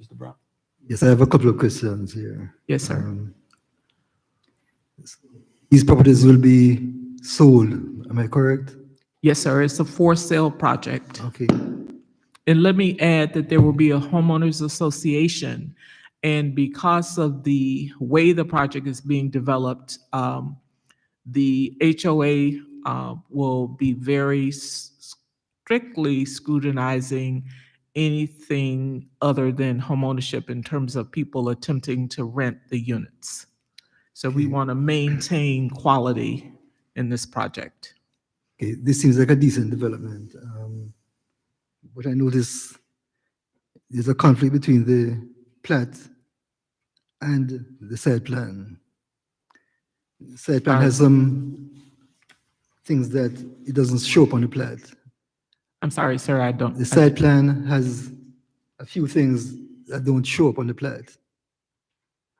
Mr. Brown? Yes, I have a couple of questions here. Yes, sir. These properties will be sold, am I correct? Yes, sir. It's a for sale project. Okay, And let me add that there will be a homeowners association. And because of the way the project is being developed, the HOA will be very strictly scrutinizing anything other than homeownership in terms of people attempting to rent the units. So we want to maintain quality in this project. Okay, this seems like a decent development. But I notice there's a conflict between the plat and the site plan. The site plan has some things that it doesn't show up on the plat. I'm sorry, sir, I don't. The site plan has a few things that don't show up on the plat.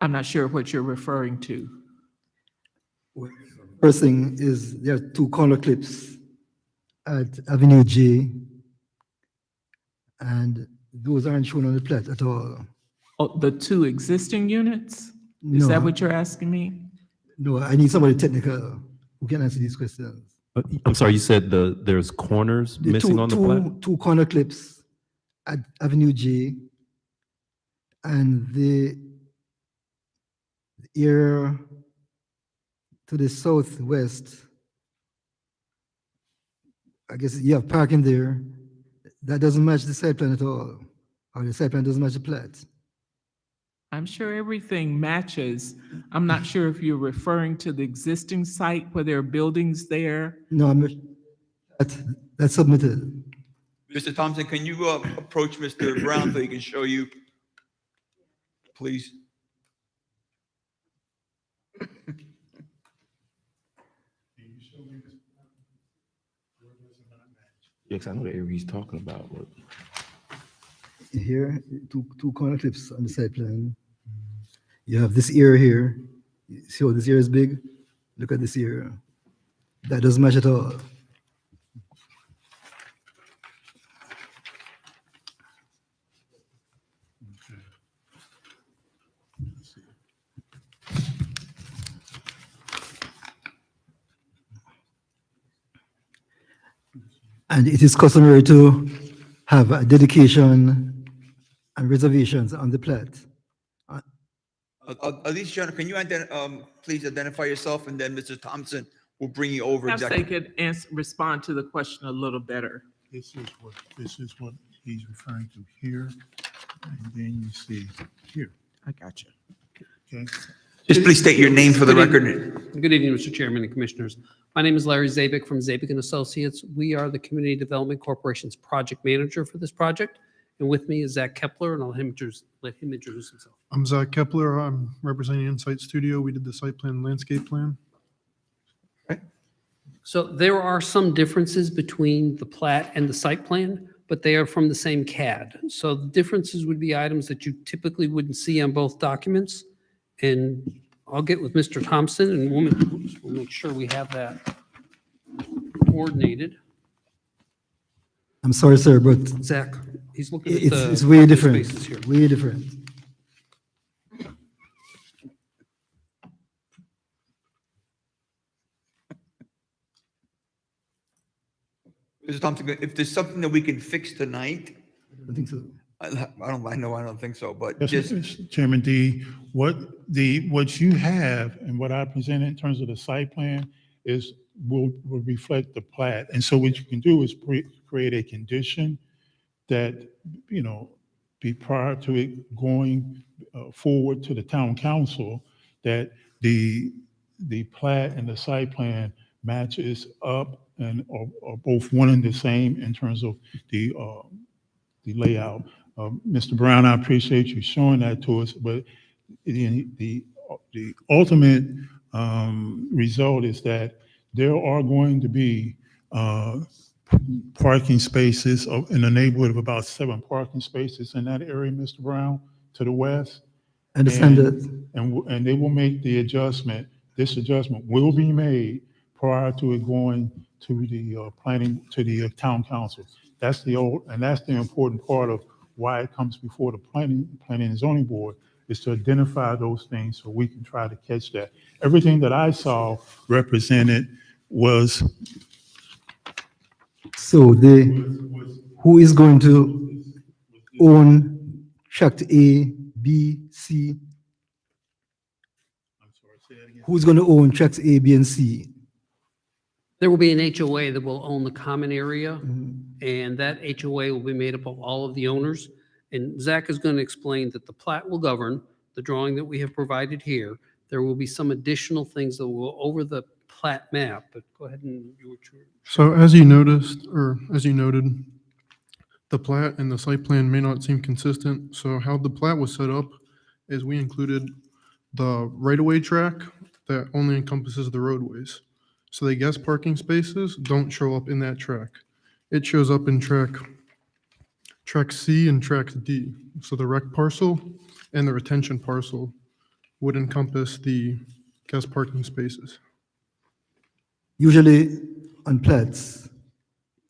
I'm not sure what you're referring to. First thing is there are two corner clips at Avenue J, and those aren't shown on the plat at all. Oh, the two existing units? Is No, that what you're asking me? No, I need somebody technical who can answer these questions. I'm sorry, you said there's corners The missing on the plat? two corner clips at Avenue J, and the area to the southwest, I guess you have parking there, that doesn't match the site plan at all, or the site plan doesn't match the plat. I'm sure everything matches. I'm not sure if you're referring to the existing site where there are buildings there. No, that's submitted. Mr. Thompson, can you approach Mr. Brown so he can show you, please? Yes, I know the area he's talking about, but Here, two corner clips on the site plan. You have this area here. You see how this area is big? Look at this area. That doesn't match at all. And it is customary to have a dedication and reservations on the plat. These gentlemen, can you please identify yourself, and then Mr. Thompson will bring you over Perhaps exactly. they could respond to the question a little better. This is what he's referring to here, and then you see here, I got you. okay? Just please state your name for the Good record. Good evening, Mr. Chairman and Commissioners. My name is Larry Zabik from Zabik and Associates. We are the Community Development Corporation's project manager for this project. And with me is Zach Kepler, and I'll let him introduce himself. I'm Zach Kepler. I'm representing Insight Studio. We did the site plan, landscape plan. So there are some differences between the plat and the site plan, but they are from the same CAD. So the differences would be items that you typically wouldn't see on both documents. And I'll get with Mr. Thompson and we'll make sure we have that coordinated. I'm sorry, sir, but Zach, he's looking at the. it's way parking different, spaces here. way different. Mr. Thompson, if there's something that we can fix tonight, I think so. I don't think so, but Yes, just, Mr. Chairman, what you have and what I presented in terms of the site plan will reflect the plat. And so what you can do is create a condition that, be prior to it going forward to the town council, that the plat and the site plan matches up and are both one and the same in terms of the layout. Mr. Brown, I appreciate you showing that to us, but the ultimate result is that there are going to be parking spaces in the neighborhood of about 7 parking spaces in that area, Mr. Brown, to the west. Understand And- that. And they will make the adjustment. This adjustment will be made prior to it going to the to the town council. That's the important part of why it comes before the planning and zoning board, is to identify those things so we can try to catch that. Everything that I saw represented was. So who is going to own tract A, B, C? I'm sorry, say that again. Who's going to own tracts A, B, and C? There will be an HOA that will own the common area, and that HOA will be made up of all of the owners. And Zach is going to explain that the plat will govern the drawing that we have provided here. There will be some additional things that will go over the plat map, but go ahead and. So as you noticed, or as you noted, the plat and the site plan may not seem consistent. So how the plat was set up is we included the right-of-way track that only encompasses the roadways. So the guest parking spaces don't show up in that track. It shows up in track C and track D. So the rec parcel and the retention parcel would encompass the guest parking spaces. Usually on plats,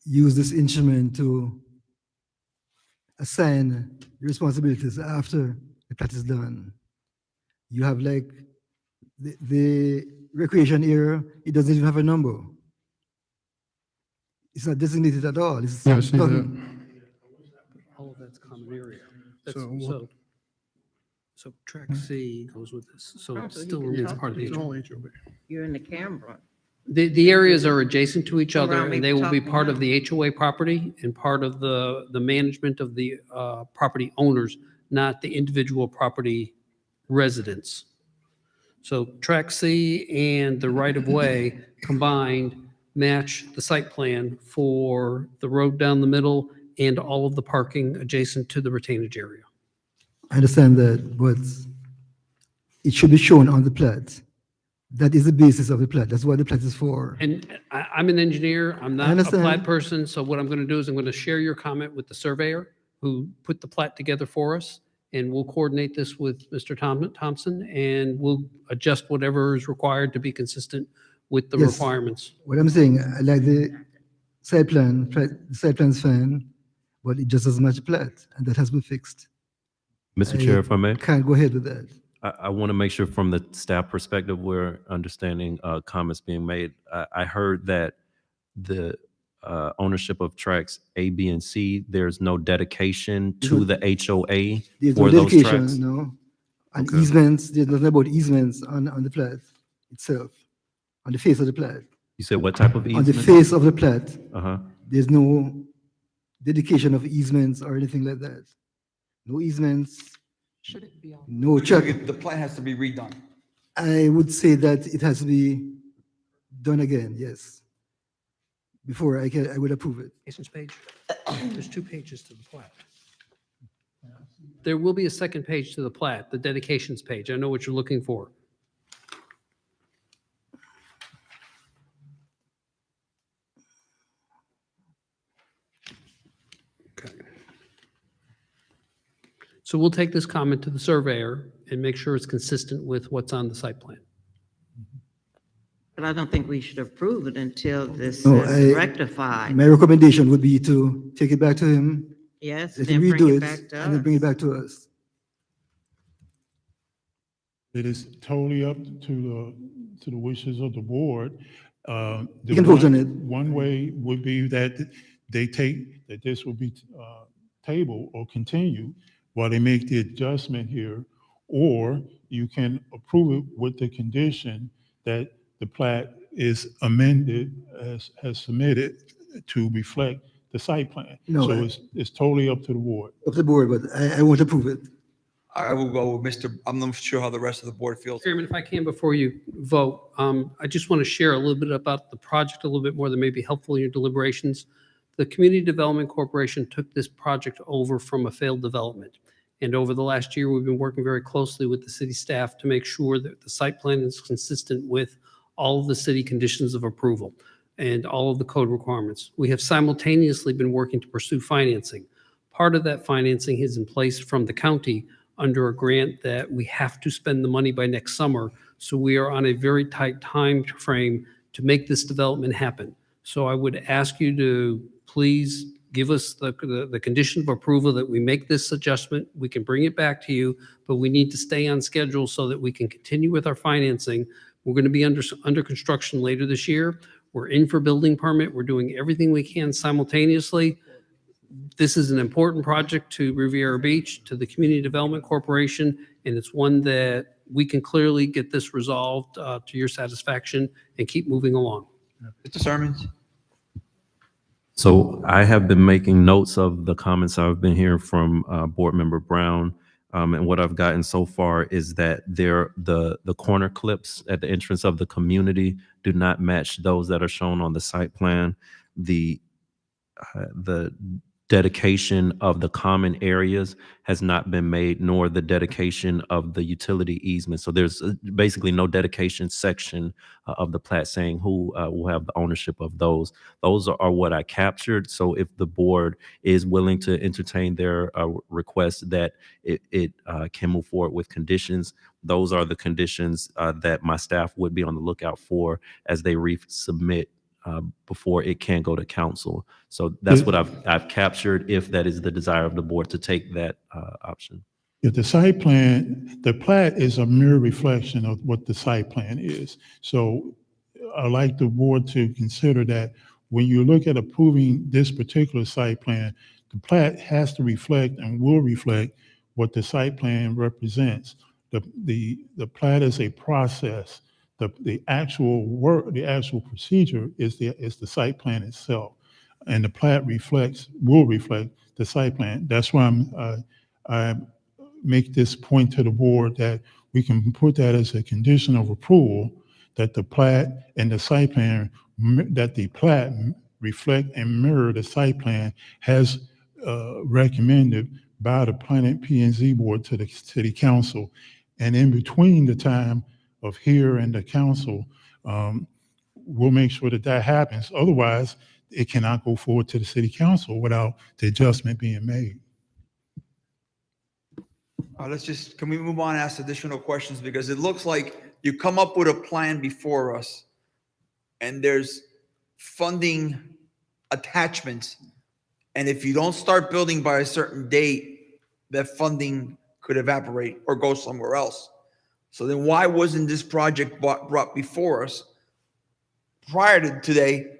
use this instrument to assign the responsibilities after the plat is done. You have like the recreation area, it doesn't even have a number. It's not designated at all. It's Yeah, I see that. All of that's common area. That's- So what- So track C goes with this, so it Council, you still can remains talk part of the It's HOA. all HOA. You're in the camera. The areas are adjacent to each Come other, around, and maybe they will be talk part of now. the HOA property and part of the management of the property owners, not the individual property residents. So track C and the right-of-way combined match the site plan for the road down the middle and all of the parking adjacent to the retainage area. I understand that, but it should be shown on the plat. That is the basis of the plat. That's what the plat is for. And I'm an engineer, I'm not a understand. plat person, so what I'm going to do is I'm going to share your comment with the surveyor who put the plat together for us, and we'll coordinate this with Mr. Thompson, and we'll adjust whatever is required to be consistent with the Yes. requirements. What I'm saying, I like the site plan, the site plan's fine, but it just doesn't match the plat, and that has been fixed. Mr. Chair, if I may? Can't go ahead with that. I want to make sure from the staff perspective, we're understanding comments being made. I heard that the ownership of tracks A, B, and C, there's no dedication to the HOA There's no for those dedication, tracks? no. And Okay. easements, there's nothing about easements on the plat itself, on the face of the plat. You said what type of On the easement? face of the plat, Uh-huh. there's no dedication of easements or anything like that. No easements, Should it be on? no check. The plan has to be redone. I would say that it has to be done again, yes. Before I would approve it. License page? There's 2 pages to the plat. There will be a second page to the plat, the dedications page. I know what you're looking for. Okay. So we'll take this comment to the surveyor and make sure it's consistent with what's on the site plan. But I don't think we should approve it until this No, is I- rectified. My recommendation would be to take it back to him, Yes, let then him bring redo it it, back to and then bring it us. back to us. It is totally up to the wishes of the board. You can vote on it. One way would be that that this will be tabled or continue while they make the adjustment here, or you can approve it with the condition that the plat is amended as submitted to reflect the site plan. No, So it's totally up to the board. Of the board, but I won't approve it. I will go with Mr., I'm not sure how the rest of the board feels. Chairman, if I can, before you vote, I just want to share a little bit about the project, a little bit more that may be helpful in your deliberations. The Community Development Corporation took this project over from a failed development. And over the last year, we've been working very closely with the city staff to make sure that the site plan is consistent with all of the city conditions of approval and all of the code requirements. We have simultaneously been working to pursue financing. Part of that financing is in place from the county under a grant that we have to spend the money by next summer. So we are on a very tight time frame to make this development happen. So I would ask you to please give us the condition of approval that we make this adjustment. We can bring it back to you, but we need to stay on schedule so that we can continue with our financing. We're going to be under construction later this year. We're in for building permit. We're doing everything we can simultaneously. This is an important project to Riviera Beach, to the Community Development Corporation, and it's one that we can clearly get this resolved to your satisfaction and keep moving along. Mr. Sermons? So I have been making notes of the comments I've been hearing from Board Member Brown. And what I've gotten so far is that the corner clips at the entrance of the community do not match those that are shown on the site plan. The dedication of the common areas has not been made, nor the dedication of the utility easement. So there's basically no dedication section of the plat saying who will have the ownership of those. Those are what I captured. So if the board is willing to entertain their request that it can move forward with conditions, those are the conditions that my staff would be on the lookout for as they resubmit before it can go to council. So that's what I've captured, if that is the desire of the board to take that option. If the site plan, the plat is a mere reflection of what the site plan is. So I'd like the board to consider that when you look at approving this particular site plan, the plat has to reflect and will reflect what the site plan represents. The plat is a process. The actual work, the actual procedure is the site plan itself. And the plat will reflect the site plan. That's why I make this point to the board that we can put that as a condition of approval, that the plat and the site plan, that the plat reflect and mirror the site plan as recommended by the Planet P&Z board to the city council. And in between the time of here and the council, we'll make sure that that happens. Otherwise, it cannot go forward to the city council without the adjustment being made. Can we move on and ask additional questions? Because it looks like you come up with a plan before us and there's funding attachments. And if you don't start building by a certain date, that funding could evaporate or go somewhere else. So then why wasn't this project brought before us prior to today?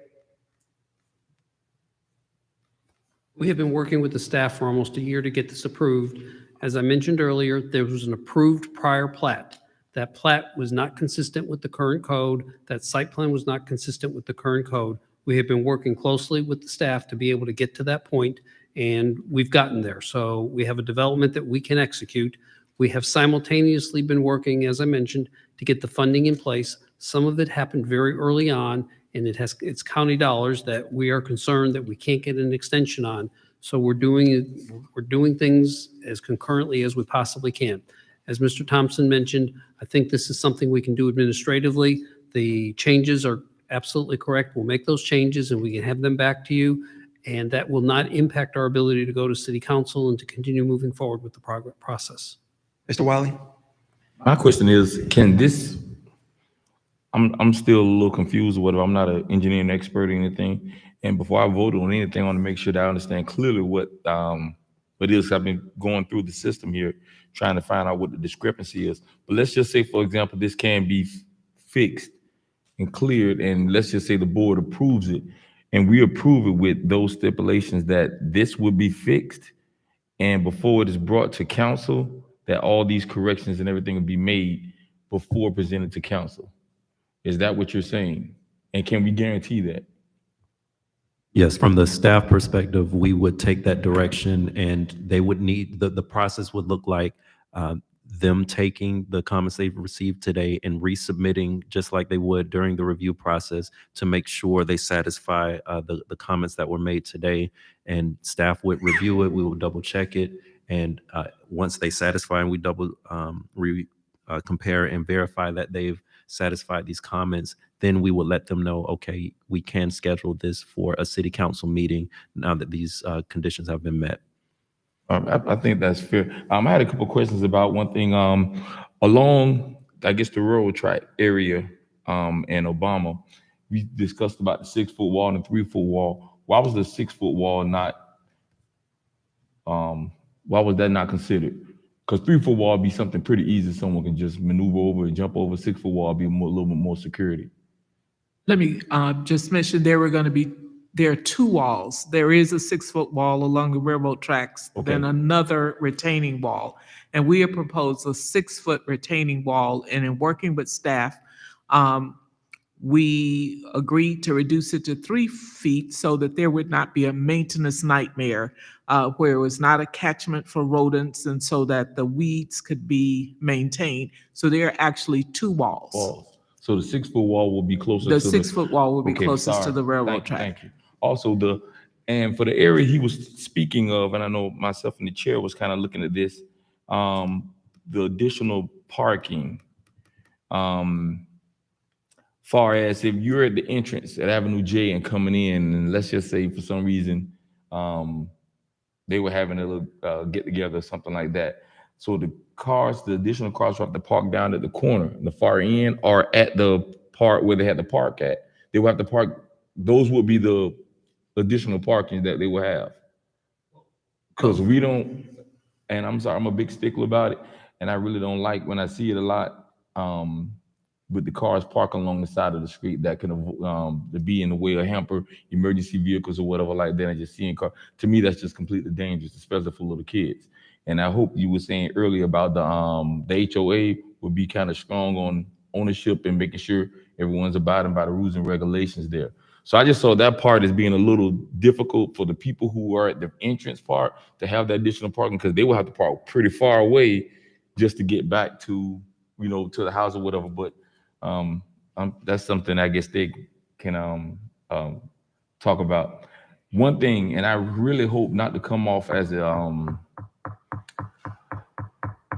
We have been working with the staff for almost a year to get this approved. As I mentioned earlier, there was an approved prior plat. That plat was not consistent with the current code. That site plan was not consistent with the current code. We have been working closely with the staff to be able to get to that point, and we've gotten there. So we have a development that we can execute. We have simultaneously been working, as I mentioned, to get the funding in place. Some of it happened very early on, and it's county dollars that we are concerned that we can't get an extension on. So we're doing things as concurrently as we possibly can. As Mr. Thompson mentioned, I think this is something we can do administratively. The changes are absolutely correct. We'll make those changes and we can have them back to you. And that will not impact our ability to go to city council and to continue moving forward with the process. Mr. Wiley? My question is, can this, I'm still a little confused with it. I'm not an engineering expert or anything. And before I vote on anything, I want to make sure that I understand clearly what it is. I've been going through the system here, trying to find out what the discrepancy is. But let's just say, for example, this can be fixed and cleared, and let's just say the board approves it, and we approve it with those stipulations that this will be fixed, and before it is brought to council, that all these corrections and everything will be made before presented to council. Is that what you're saying? And can we guarantee that? Yes, from the staff perspective, we would take that direction, and they would need, the process would look like them taking the comments they've received today and resubmitting just like they would during the review process to make sure they satisfy the comments that were made today. And staff would review it, we will double check it. And once they satisfy and we double compare and verify that they've satisfied these comments, then we will let them know, okay, we can schedule this for a city council meeting now that these conditions have been met. I think that's fair. I had a couple questions about one thing. Along, I guess, the rural track area in Obama, we discussed about the 6-foot wall and the 3-foot wall. Why was the 6-foot wall not, why was that not considered? Because 3-foot wall would be something pretty easy. Someone can just maneuver over and jump over. 6-foot wall would be a little bit more security. Let me just mention there are two walls. There is a 6-foot wall along the railroad tracks, then another retaining wall. And we have proposed a 6-foot retaining wall, and in working with staff, we agreed to reduce it to 3 feet so that there would not be a maintenance nightmare where it was not a catchment for rodents and so that the weeds could be maintained. So there are actually 2 walls. Walls. So the 6-foot wall will be closer The to 6-foot wall will be Okay, closest to sorry. the railroad Thank you, track. Thank you. Also, and for the area he was speaking of, and I know myself and the chair was kind of looking at this, the additional parking, far as if you're at the entrance at Avenue J and coming in, and let's just say for some reason, they were having a little get together or something like that. So the additional cars will have to park down at the corner, the far end, or at the part where they had to park at. They will have to park, those would be the additional parking that they will have. Because we don't, and I'm sorry, I'm a big stickler about it, and I really don't like when I see it a lot, with the cars parking along the side of the street that can be in the way of hamper emergency vehicles or whatever like that, and just seeing cars. To me, that's just completely dangerous, especially for little kids. And I hope you were saying earlier about the HOA would be kind of strong on ownership and making sure everyone's abiding by the rules and regulations there. So I just saw that part as being a little difficult for the people who are at the entrance part to have that additional parking, because they will have to park pretty far away just to get back to, to the house or whatever. But that's something I guess they can talk about. One thing, and I really hope not to come off as a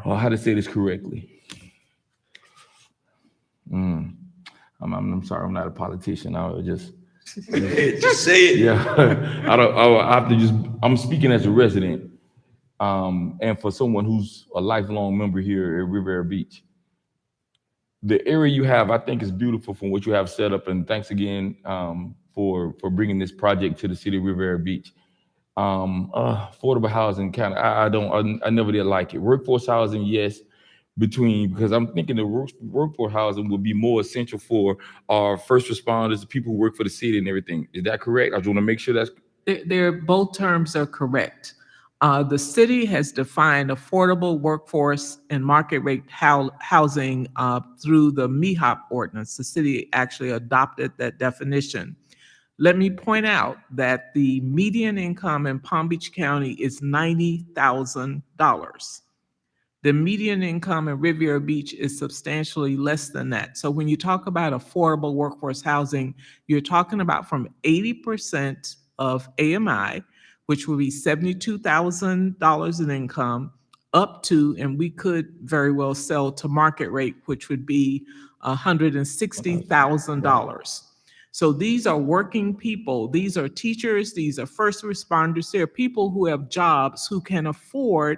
how to say this correctly. I'm sorry, I'm not a politician. I'll just just say it. Yeah, I'm speaking as a resident, and for someone who's a lifelong member here at Riviera Beach. The area you have, I think, is beautiful from what you have set up, and thanks again for bringing this project to the city of Riviera Beach. Affordable housing, I never did like it. Workforce housing, yes, because I'm thinking the workforce housing would be more essential for our first responders, the people who work for the city and everything. Is that correct? I just want to make sure that's. Both terms are correct. The city has defined affordable workforce and market rate housing through the MEHOP ordinance. The city actually adopted that definition. Let me point out that the median income in Palm Beach County is $90,000. The median income in Riviera Beach is substantially less than that. So when you talk about affordable workforce housing, you're talking about from 80% of AMI, which would be $72,000 in income, up to, and we could very well sell to market rate, which would be $160,000. So these are working people. These are teachers. These are first responders. There are people who have jobs who can afford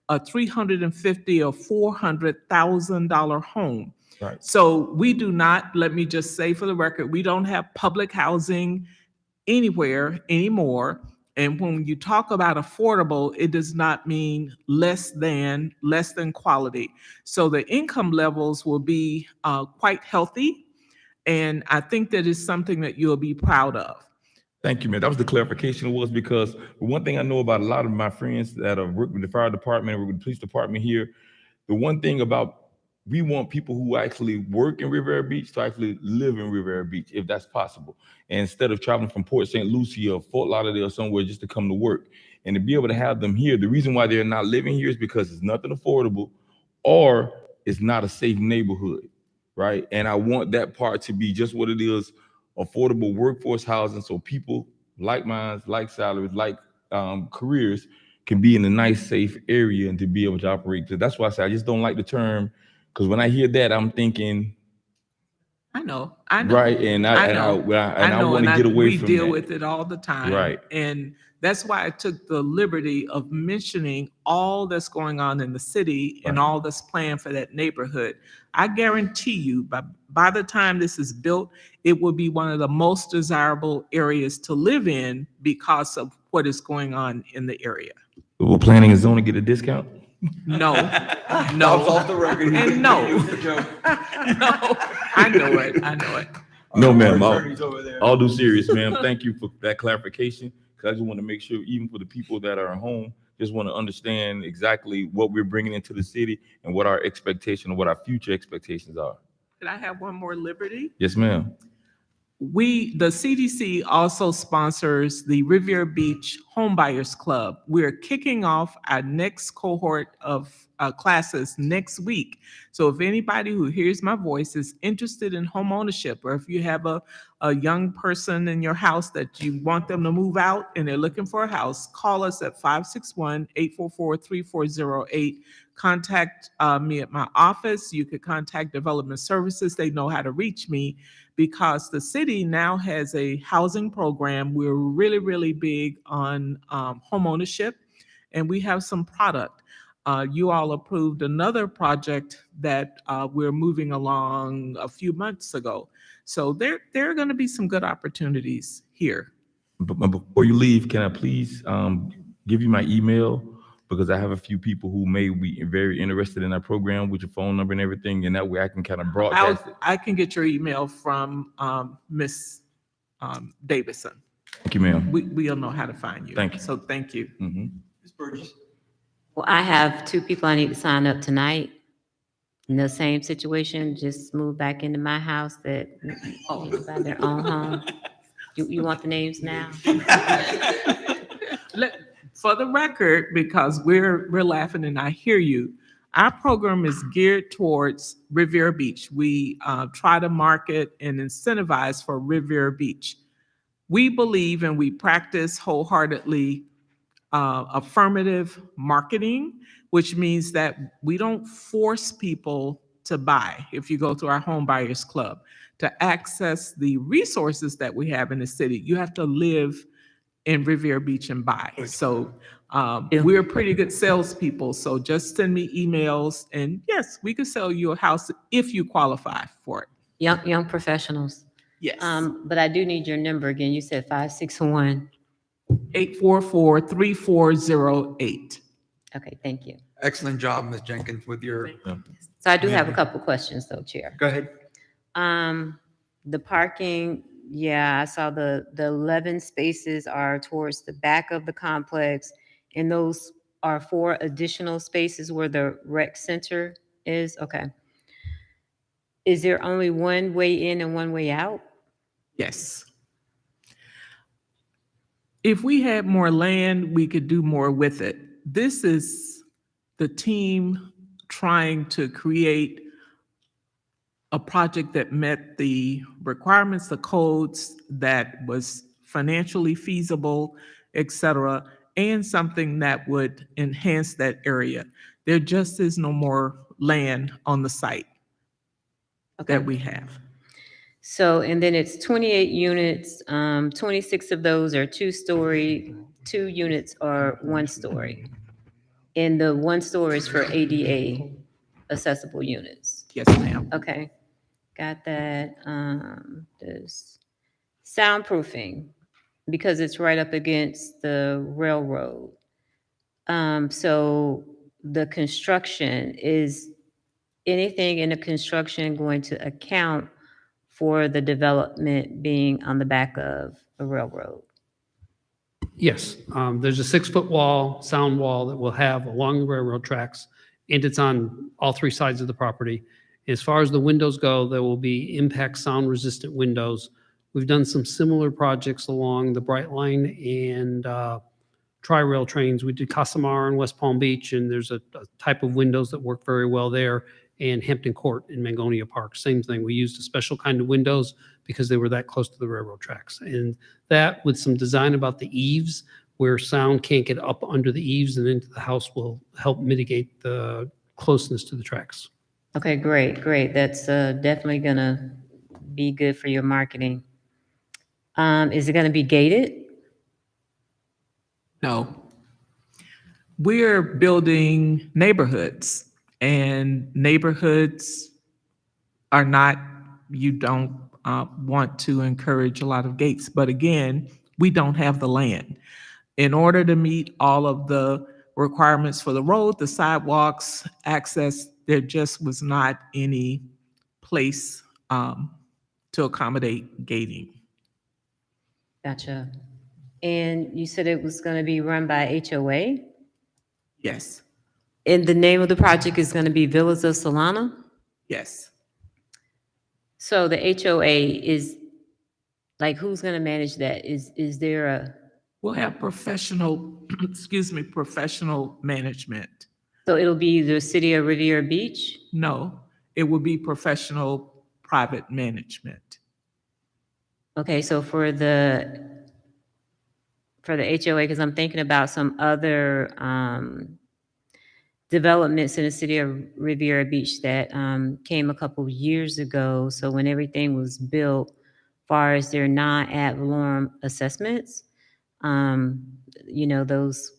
a $350,000 or $400,000 home. Right. So we do not, let me just say for the record, we don't have public housing anywhere anymore. And when you talk about affordable, it does not mean less than quality. So the income levels will be quite healthy. And I think that is something that you'll be proud of. Thank you, man. That was the clarification because one thing I know about a lot of my friends that have worked with the fire department or with the police department here, the one thing about, we want people who actually work in Riviera Beach to actually live in Riviera Beach, if that's possible. And instead of traveling from Port St. Lucie or Fort Lauderdale or somewhere just to come to work, and to be able to have them here, the reason why they're not living here is because it's nothing affordable or it's not a safe neighborhood, right? And I want that part to be just what it is, affordable workforce housing, so people like minds, like salaries, like careers can be in a nice, safe area and to be able to operate. So that's why I say I just don't like the term, because when I hear that, I'm thinking, I know. right, and I want to get away from that. We deal with it all the time. Right. And that's why I took the liberty of mentioning all that's going on in the city and all that's planned for that neighborhood. I guarantee you, by the time this is built, it will be one of the most desirable areas to live in because of what is going on in the area. Will planning and zoning get a discount? No, Bob's off the record. And no. No, I know it. No, ma'am. Attorneys over there. I'll do serious, ma'am. Thank you for that clarification. Because I just want to make sure, even for the people that are at home, just want to understand exactly what we're bringing into the city and what our expectation or what our future expectations are. Can I have one more liberty? Yes, ma'am. the CDC also sponsors the Riviera Beach Homebuyers Club. We're kicking off our next cohort of classes next week. So if anybody who hears my voice is interested in home ownership, or if you have a young person in your house that you want them to move out and they're looking for a house, call us at 561-844-3408. Contact me at my office. You could contact Development Services. They know how to reach me, because the city now has a housing program. We're really, really big on home ownership, and we have some product. You all approved another project that we're moving along a few months ago. So there are going to be some good opportunities here. But before you leave, can I please give you my email? Because I have a few people who may be very interested in our program with your phone number and everything, and that way I can kind of broadcast it. I can get your email from Miss Davison. Thank you, ma'am. We'll know how to find you. Thank you. So thank you. Ms. Burgess? Well, I have 2 people I need to sign up tonight. In the same situation, just moved back into my house that by their own home. You want the names now? For the record, because we're laughing and I hear you, our program is geared towards Riviera Beach. We try to market and incentivize for Riviera Beach. We believe and we practice wholeheartedly affirmative marketing, which means that we don't force people to buy. If you go to our Home Buyers Club, to access the resources that we have in the city, you have to live in Riviera Beach and buy. So we're pretty good salespeople. So just send me emails, and yes, we could sell you a house if you qualify for it. Young professionals. Yes. But I do need your number again. You said 561. 844-3408. Okay, thank you. Excellent job, Ms. Jenkins, with your, So I do have a couple questions though, Chair. go ahead. The parking, yeah, I saw the 11 spaces are towards the back of the complex, and those are 4 additional spaces where the rec center is. Okay. Is there only one way in and one way out? Yes. If we had more land, we could do more with it. This is the team trying to create a project that met the requirements, the codes, that was financially feasible, et cetera, and something that would enhance that area. There just is no more land on the site that we have. So, and then it's 28 units, 26 of those are 2-story, 2 units are 1-story. And the 1-story is for ADA accessible units. Yes, ma'am. Okay, got that. This soundproofing, because it's right up against the railroad. So the construction, is anything in the construction going to account for the development being on the back of a railroad? Yes, there's a 6-foot wall, sound wall that we'll have along the railroad tracks, and it's on all 3 sides of the property. As far as the windows go, there will be impact sound resistant windows. We've done some similar projects along the Brightline and Tri-Rail trains. We did Casamar and West Palm Beach, and there's a type of windows that work very well there. And Hampton Court in Mangonia Park, same thing. We used a special kind of windows because they were that close to the railroad tracks. And that, with some design about the eaves, where sound can't get up under the eaves and into the house, will help mitigate the closeness to the tracks. Okay, great, great. That's definitely gonna be good for your marketing. Is it gonna be gated? No. We're building neighborhoods, and neighborhoods are not, you don't want to encourage a lot of gates. But again, we don't have the land. In order to meet all of the requirements for the road, the sidewalks, access, there just was not any place to accommodate gating. Gotcha. And you said it was gonna be run by HOA? Yes, And the name of the project is gonna be Villas of Solana? yes. So the HOA is Like, who's gonna manage that? Is there a, We'll have professional, excuse me, professional management. so it'll be the city of Riviera Beach? No, it will be professional private management. Okay, so for the HOA, because I'm thinking about some other developments in the city of Riviera Beach that came a couple years ago. So when everything was built, far as their non-ad valorem assessments, those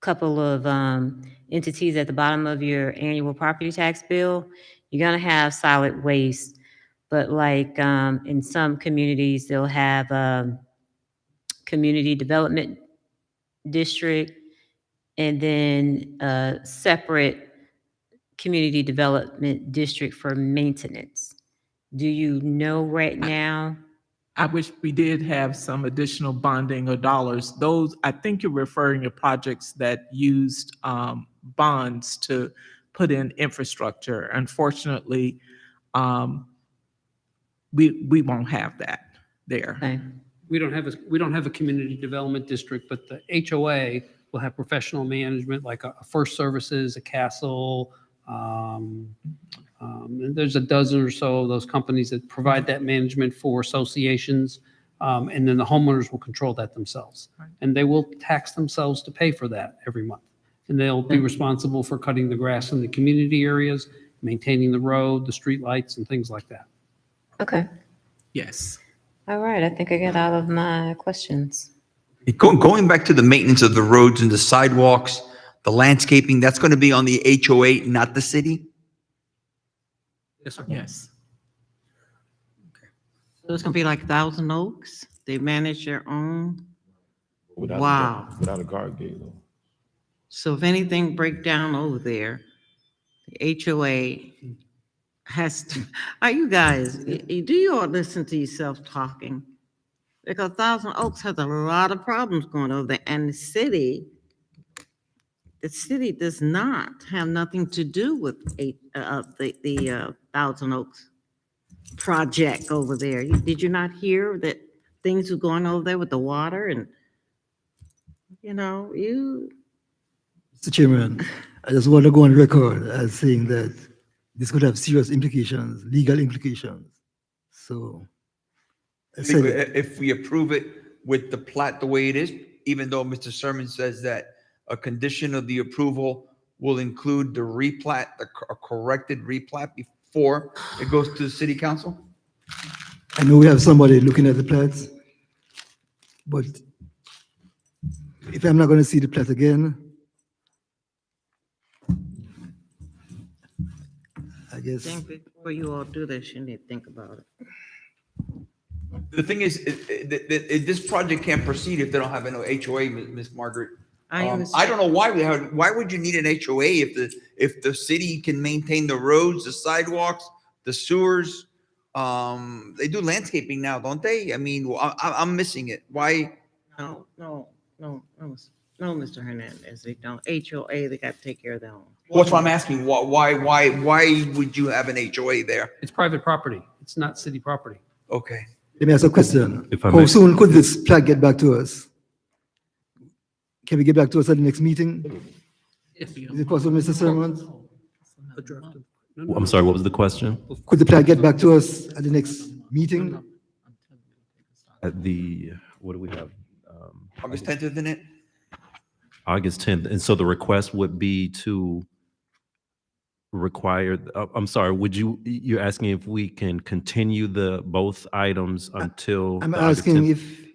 couple of entities at the bottom of your annual property tax bill, you're gonna have solid waste. But like in some communities, they'll have community development district and then a separate community development district for maintenance. Do you know right now? I wish we did have some additional bonding or dollars. Those, I think you're referring to projects that used bonds to put in infrastructure. Unfortunately, we won't have that there. Okay. We don't have a community development district, but the HOA will have professional management like a First Services, a Castle. And there's a dozen or so of those companies that provide that management for associations. And then the homeowners will control that themselves. And they will tax themselves to pay for that every month. And they'll be responsible for cutting the grass in the community areas, maintaining the road, the street lights and things like that. Okay. Yes. All right. I think I got all of my questions. Going back to the maintenance of the roads and the sidewalks, the landscaping, that's going to be on the HOA, not the city? Yes, sir. Yes. So it's gonna be like Thousand Oaks? They manage their own? Wow. Without a guard gate though. So if anything break down over there, the HOA has to, are you guys, do you all listen to yourself talking? Because Thousand Oaks has a lot of problems going over there, and the city does not have nothing to do with the Thousand Oaks project over there. Did you not hear that things were going over there with the water and, Mr. Chairman, I just want to go on record as saying that this could have serious implications, legal implications. So, I said, If we approve it with the plat the way it is, even though Mr. Sermon says that a condition of the approval will include the replat, a corrected replat before it goes to the city council? I know we have somebody looking at the plats, but if I'm not going to see the plat again, I guess. think before you all do this, you need to think about it. The thing is, this project can't proceed if they don't have an HOA, Ms. Margaret. I I understand. don't know why would you need an HOA if the city can maintain the roads, the sidewalks, the sewers? They do landscaping now, don't they? I mean, I'm missing it. Why? No, Mr. Hernandez, they don't. HOA, they got to take care of their own. What's what I'm asking. Why would you have an HOA there? It's private property. It's not city property. Okay. Let me ask a question. If I How may. soon could this plat get back to us? Can we get back to us at the next meeting? Is it possible, Mr. Sermons? A draft of- no, no, I'm no. sorry, what was the question? Could the plat get back to us at the next meeting? At what do we have? August 10th, isn't it? August 10th. And so the request would be to require, I'm sorry, you're asking if we can continue both items until? I'm the August asking 10th? if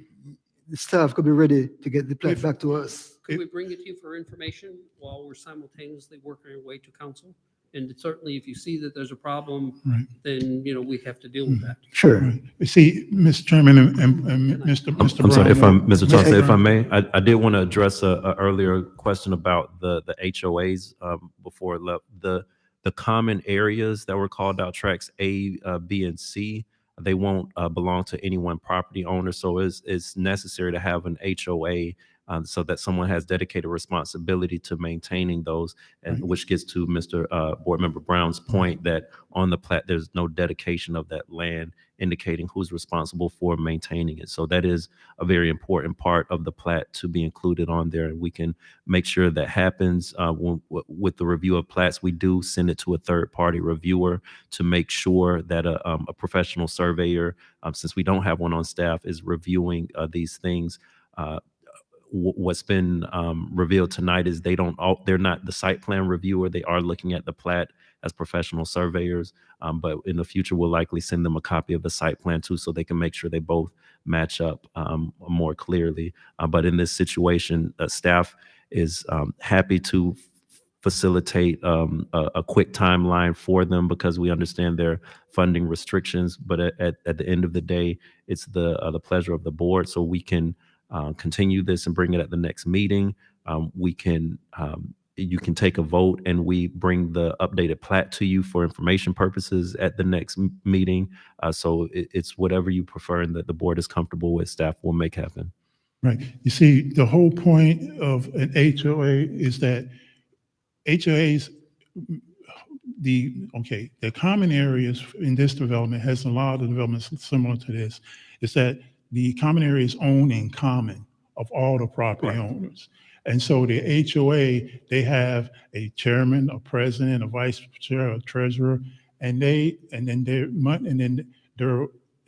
the staff could be ready to get the plat back to us. Could we bring it to you for information while we're simultaneously working our way to council? And certainly if you see that there's a problem, Right. then, we have to deal with that. Sure. Right. See, Mr. Chairman and Mr. I'm sorry, Brown, Mr. Thompson, if I Brown. may, I did want to address a earlier question about the HOAs before it left. The common areas that were called out, tracks A, B, and C, they won't belong to any one property owner. So it's necessary to have an HOA so that someone has dedicated responsibility to maintaining those, and Right. which gets to Mr. Board Member Brown's point that on the plat, there's no dedication of that land indicating who's responsible for maintaining it. So that is a very important part of the plat to be included on there. And we can make sure that happens with the review of plats. We do send it to a third-party reviewer to make sure that a professional surveyor, since we don't have one on staff, is reviewing these things. What's been revealed tonight is they're not the site plan reviewer. They are looking at the plat as professional surveyors, but in the future we'll likely send them a copy of the site plan too, so they can make sure they both match up more clearly. But in this situation, staff is happy to facilitate a quick timeline for them because we understand their funding restrictions. But at the end of the day, it's the pleasure of the board, so we can continue this and bring it at the next meeting. You can take a vote and we bring the updated plat to you for information purposes at the next meeting. So it's whatever you prefer and that the board is comfortable with, staff will make happen. Right. You see, the whole point of an HOA is that HOAs, the common areas in this development has a lot of developments similar to this, is that the common area is owned in common of all the property owners. And so the HOA, they have a chairman, a president, a vice chair, a treasurer, and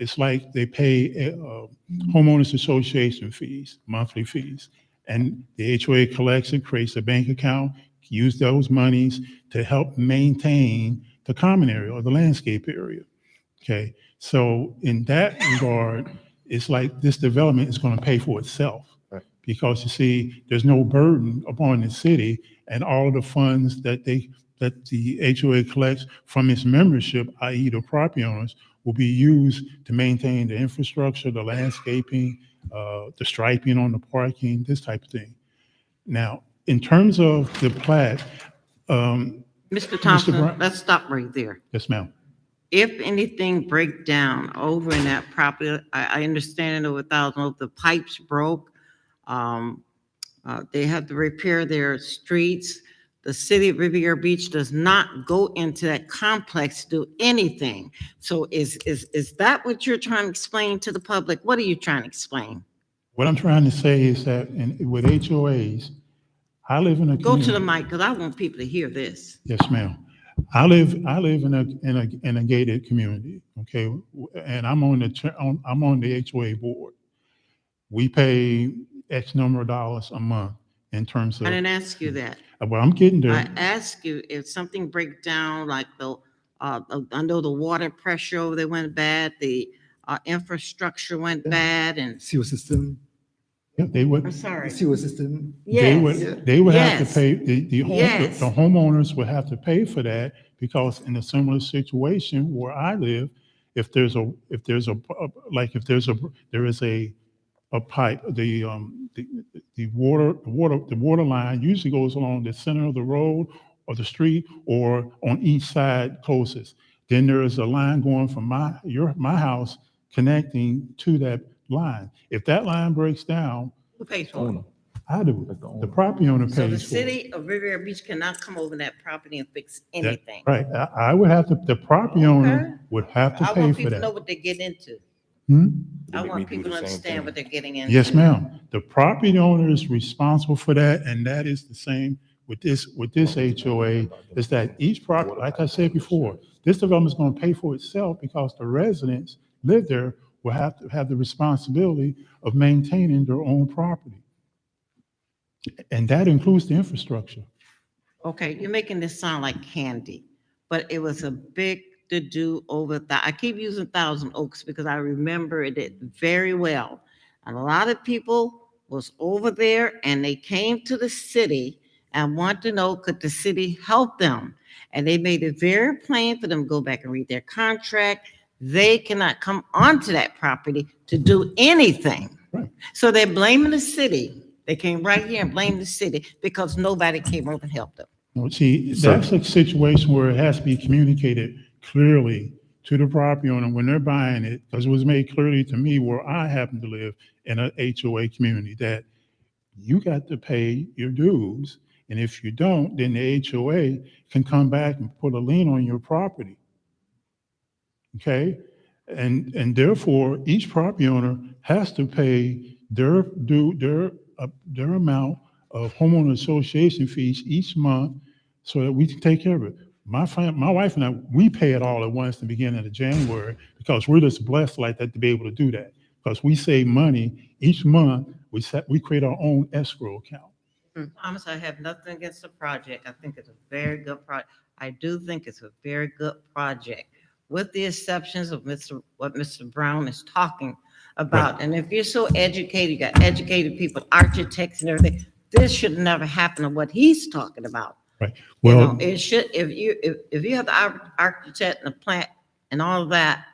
it's like they pay homeowners association fees, monthly fees. And the HOA collects it, creates a bank account, use those monies to help maintain the common area or the landscape area. Okay, so in that regard, it's like this development is going to pay for itself. Because you see, there's no burden upon the city, and all of the funds that the HOA collects from its membership, i.e. the property owners, will be used to maintain the infrastructure, the landscaping, the striping on the parking, this type of thing. Now, in terms of the plat, Mr. Thompson, Brown- let's stop right there. Yes, ma'am. If anything break down over in that property, I understand it over 1,000, if the pipes broke, they have to repair their streets. The city of Riviera Beach does not go into that complex to do anything. So is that what you're trying to explain to the public? What are you trying to explain? What I'm trying to say is that with HOAs, I live in a Go to community. the mic, because I want people to hear this. Yes, ma'am. I live in a gated community, okay? And I'm on the HOA board. We pay X number of dollars a month in terms of. I didn't ask you that. Well, I'm getting I there. asked you if something break down, like I know the water pressure over there went bad, the infrastructure went bad, and Sewer system, Yeah, they would. I'm sorry. sewer system. They Yes, would have Yes. to pay, the Yes. homeowners would have to pay for that, because in a similar situation where I live, there is a pipe, the water line usually goes along the center of the road or the street or on each side closest. Then there is a line going from my house connecting to that line. If that line breaks down, who pays for it? I do. That's the owner. The property owner pays for So it. the city of Riviera Beach cannot come over that property and fix That- anything. Right. I would have to, the property owner would have to I pay want for people to know that. what they get into. Hmm? I make me want do people the to same understand thing. what they're getting into. Yes, ma'am. The property owner is responsible for that, and that is the same with this HOA, is that each property, like I said before, this development is going to pay for itself because the residents live there will have to have the responsibility of maintaining their own property. And that includes the infrastructure. Okay, you're making this sound like candy, but it was a big to-do over that. I keep using Thousand Oaks because I remember it very well. And a lot of people was over there and they came to the city and want to know, could the city help them? And they made it very plain for them to go back and read their contract. They cannot come onto that property to do anything. Right. So they're blaming the city. They came right here and blamed the city because nobody came over and helped them. Well, see, that's a situation where it has to be communicated clearly to the property owner when they're buying it, because it was made clearly to me where I happen to live in a HOA community, that you got to pay your dues. And if you don't, then the HOA can come back and put a lien on your property. Okay? And therefore, each property owner has to pay their amount of homeowner association fees each month so that we can take care of it. My wife and I, we pay it all at once at the beginning of January because we're just blessed like that to be able to do that. Because we save money each month, we create our own escrow account. Thomas, I have nothing against the project. I think it's a very good project. I do think it's a very good project, with the exceptions of what Mr. Brown is talking about. Right. And if you're so educated, you got educated people, architects and everything, this should never happen to what he's talking about. Right. You Well, know, it should, if you have the architect and the plant and all of that,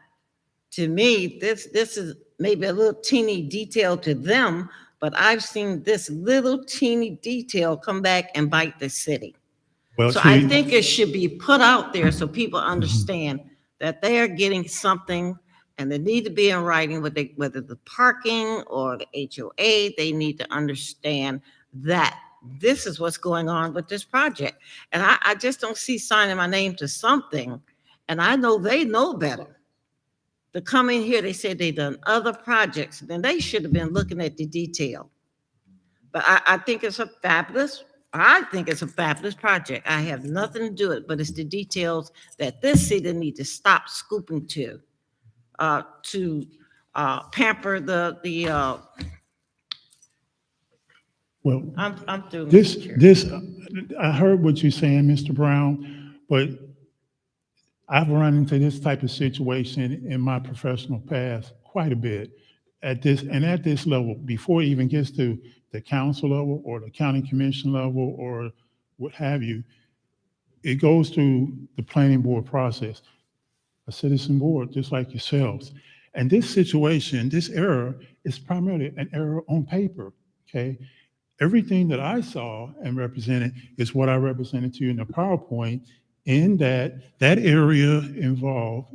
to me, this is maybe a little teeny detail to them, but I've seen this little teeny detail come back and bite the city. well, So I see, think it should be put out there so people understand that they are getting something, and they need to be in writing, whether the parking or the HOA, they need to understand that this is what's going on with this project. And I just don't see signing my name to something, and I know they know better. To come in here, they said they done other projects, then they should have been looking at the detail. But I think it's a fabulous project. I have nothing to do with it, but it's the details that this city need to stop scooping to pamper the, well, I'm through. this, Mr. Chair. I heard what you're saying, Mr. Brown, but I've run into this type of situation in my professional past quite a bit at this level, before it even gets to the council level or the county commission level or what have you. It goes through the planning board process, a citizen board, just like yourselves. And this situation, this error is primarily an error on paper, okay? Everything that I saw and represented is what I represented to you in the PowerPoint, in that area involved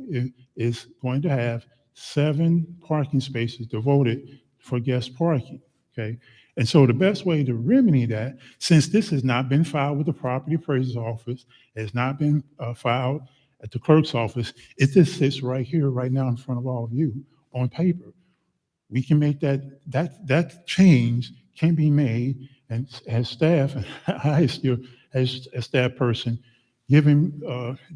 is going to have 7 parking spaces devoted for guest parking, okay? And so the best way to remedy that, since this has not been filed with the property appraiser's office, has not been filed at the clerk's office, it just sits right here, right now in front of all of you on paper. We can make that change can be made, and as staff, I still, as a staff person, giving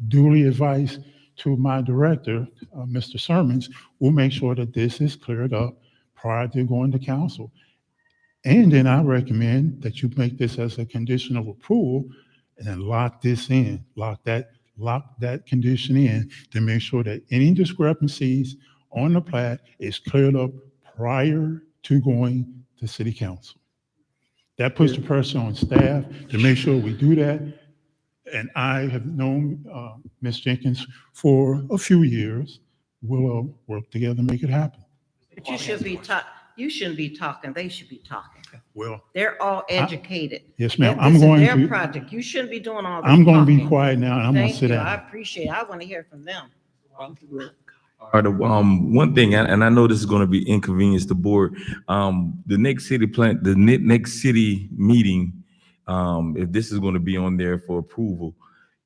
duly advice to my director, Mr. Sermons, we'll make sure that this is cleared up prior to going to council. And then I recommend that you make this as a condition of approval and then lock this in, lock that condition in to make sure that any discrepancies on the plat is cleared up prior to going to city council. That puts the pressure on staff to make sure we do that. And I have known Ms. Jenkins for a few years. We'll work together to make it happen. But you shouldn't be talking, they should be talking. Well, They're all educated. yes, ma'am. This I'm is going their to, project. You shouldn't be doing all this I'm going to be talking. quiet now and I'm going to Thank sit you. down. I appreciate it. I want to hear from them. All right, one thing, and I know this is going to be inconvenience to the board. The next city meeting, if this is going to be on there for approval,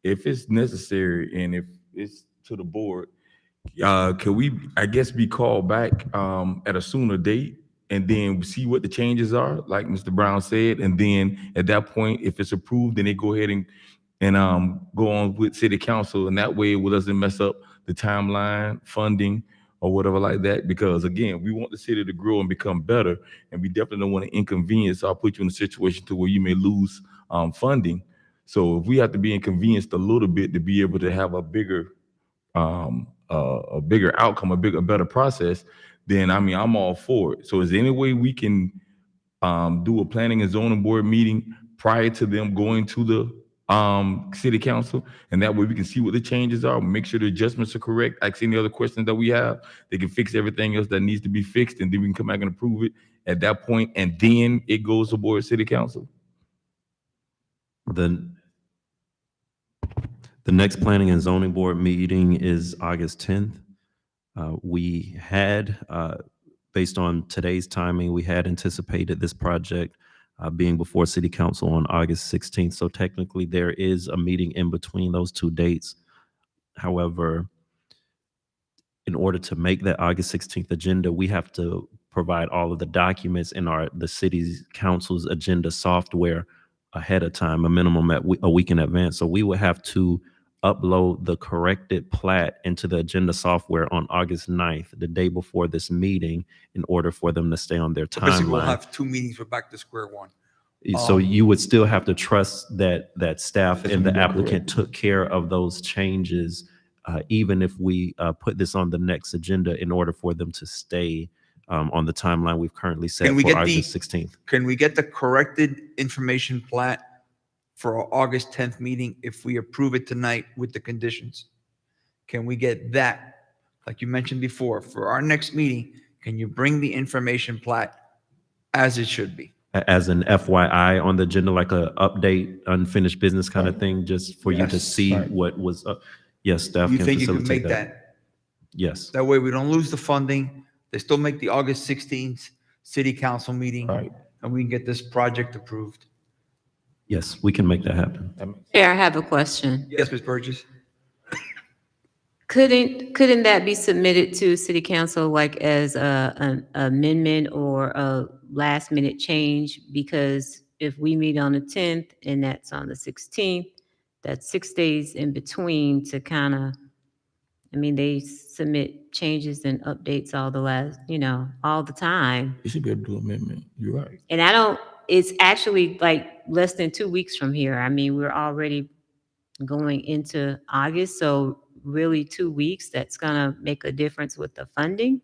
if it's necessary and if it's to the board, can we, I guess, be called back at a sooner date and then see what the changes are, like Mr. Brown said, and then at that point, if it's approved, then they go ahead and go on with city council, and that way it doesn't mess up the timeline, funding, or whatever like that. Because again, we want the city to grow and become better, and we definitely don't want to inconvenience or put you in a situation to where you may lose funding. So if we have to be inconvenienced a little bit to be able to have a bigger outcome, a better process, then I mean, I'm all for it. So is there any way we can do a planning and zoning board meeting prior to them going to the city council? And that way we can see what the changes are, make sure the adjustments are correct. Ask any other questions that we have. They can fix everything else that needs to be fixed, and then we can come back and approve it at that point, and then it goes to board city council. The next planning and zoning board meeting is August 10th. We had, based on today's timing, we had anticipated this project being before City Council on August 16th. So technically, there is a meeting in between those two dates. However, in order to make that August 16th agenda, we have to provide all of the documents in the city's council's agenda software ahead of time, a minimum a week in advance. So we would have to upload the corrected plat into the agenda software on August 9th, the day before this meeting, in order for them to stay on their So basically, we'll timeline. have 2 meetings. We're back to square one. So you would still have to trust that staff and the applicant took care of those changes, even if we put this on the next agenda, in order for them to stay on the timeline we've currently set Can we for get the- August 16th. Can we get the corrected information plat for our August 10th meeting if we approve it tonight with the conditions? Can we get that, like you mentioned before, for our next meeting? Can you bring the information plat as it should be? As an FYI on the agenda, like a update, unfinished business kind of thing, just for you to Yes. see what was up. Yes, staff You can think you can facilitate make that. that? Yes. That way we don't lose the funding. They still make the August 16th city council meeting. Right. And we can get this project approved. Yes, we can make that happen. Chair, I have a question. Yes, Ms. Burgess? Couldn't that be submitted to city council like as an amendment or a last minute change? Because if we meet on the 10th and that's on the 16th, that's 6 days in between to kind of, I mean, they submit changes and updates all all the time. You should be able to do amendment. You're right. And it's actually like less than 2 weeks from here. I mean, we're already going into August, so really 2 weeks, that's gonna make a difference with the funding?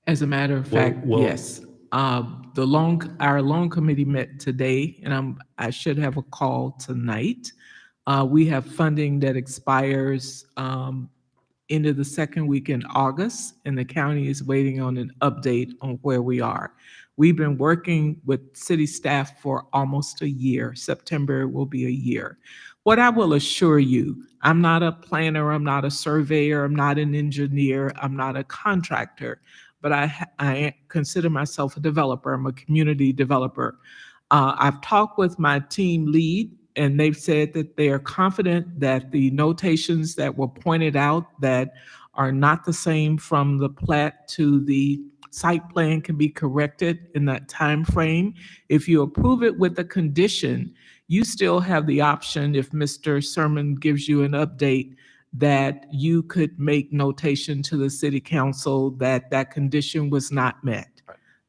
As a matter of Well- fact, well- yes. Our loan committee met today, and I should have a call tonight. We have funding that expires into the second week in August, and the county is waiting on an update on where we are. We've been working with city staff for almost a year. September will be a year. What I will assure you, I'm not a planner, I'm not a surveyor, I'm not an engineer, I'm not a contractor, but I consider myself a developer. I'm a community developer. I've talked with my team lead, and they've said that they are confident that the notations that were pointed out that are not the same from the plat to the site plan can be corrected in that time frame. If you approve it with a condition, you still have the option, if Mr. Sermon gives you an update, that you could make notation to the city council that that condition was not met.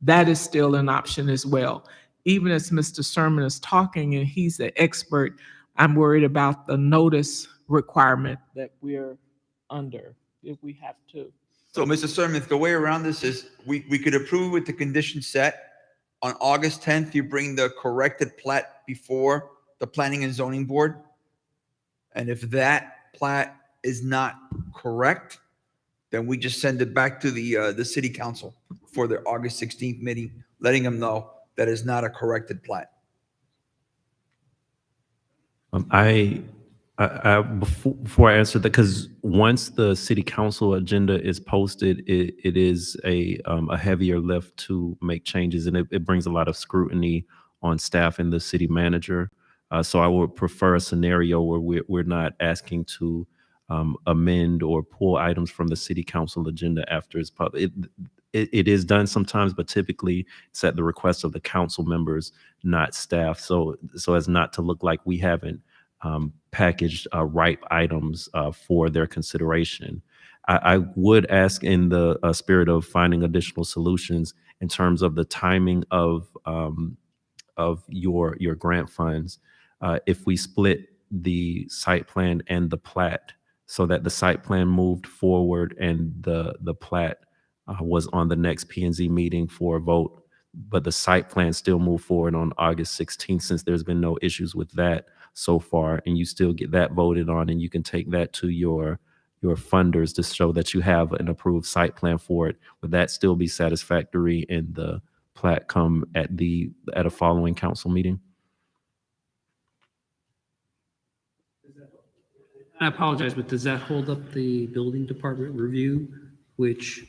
That is still an option as well. Even as Mr. Sermon is talking and he's the expert, I'm worried about the notice requirement that we're under if we have to. So, Mr. Sermon, the way around this is we could approve with the condition set. On August 10th, you bring the corrected plat before the Planning and Zoning Board. And if that plat is not correct, then we just send it back to the city council for their August 16th meeting, letting them know that is not a corrected plat. Before I answer that, because once the city council agenda is posted, it is a heavier lift to make changes, and it brings a lot of scrutiny on staff and the city manager. So I would prefer a scenario where we're not asking to amend or pull items from the city council agenda after it's public. It is done sometimes, but typically it's at the request of the council members, not staff. So as not to look like we haven't packaged ripe items for their consideration. I would ask, in the spirit of finding additional solutions in terms of the timing of your grant funds, if we split the site plan and the plat, so that the site plan moved forward and the plat was on the next P&Z meeting for a vote, but the site plan still moved forward on August 16th, since there's been no issues with that so far, and you still get that voted on, and you can take that to your funders to show that you have an approved site plan for it. Would that still be satisfactory, and the plat come at a following council meeting? I apologize, but does that hold up the building department review, which,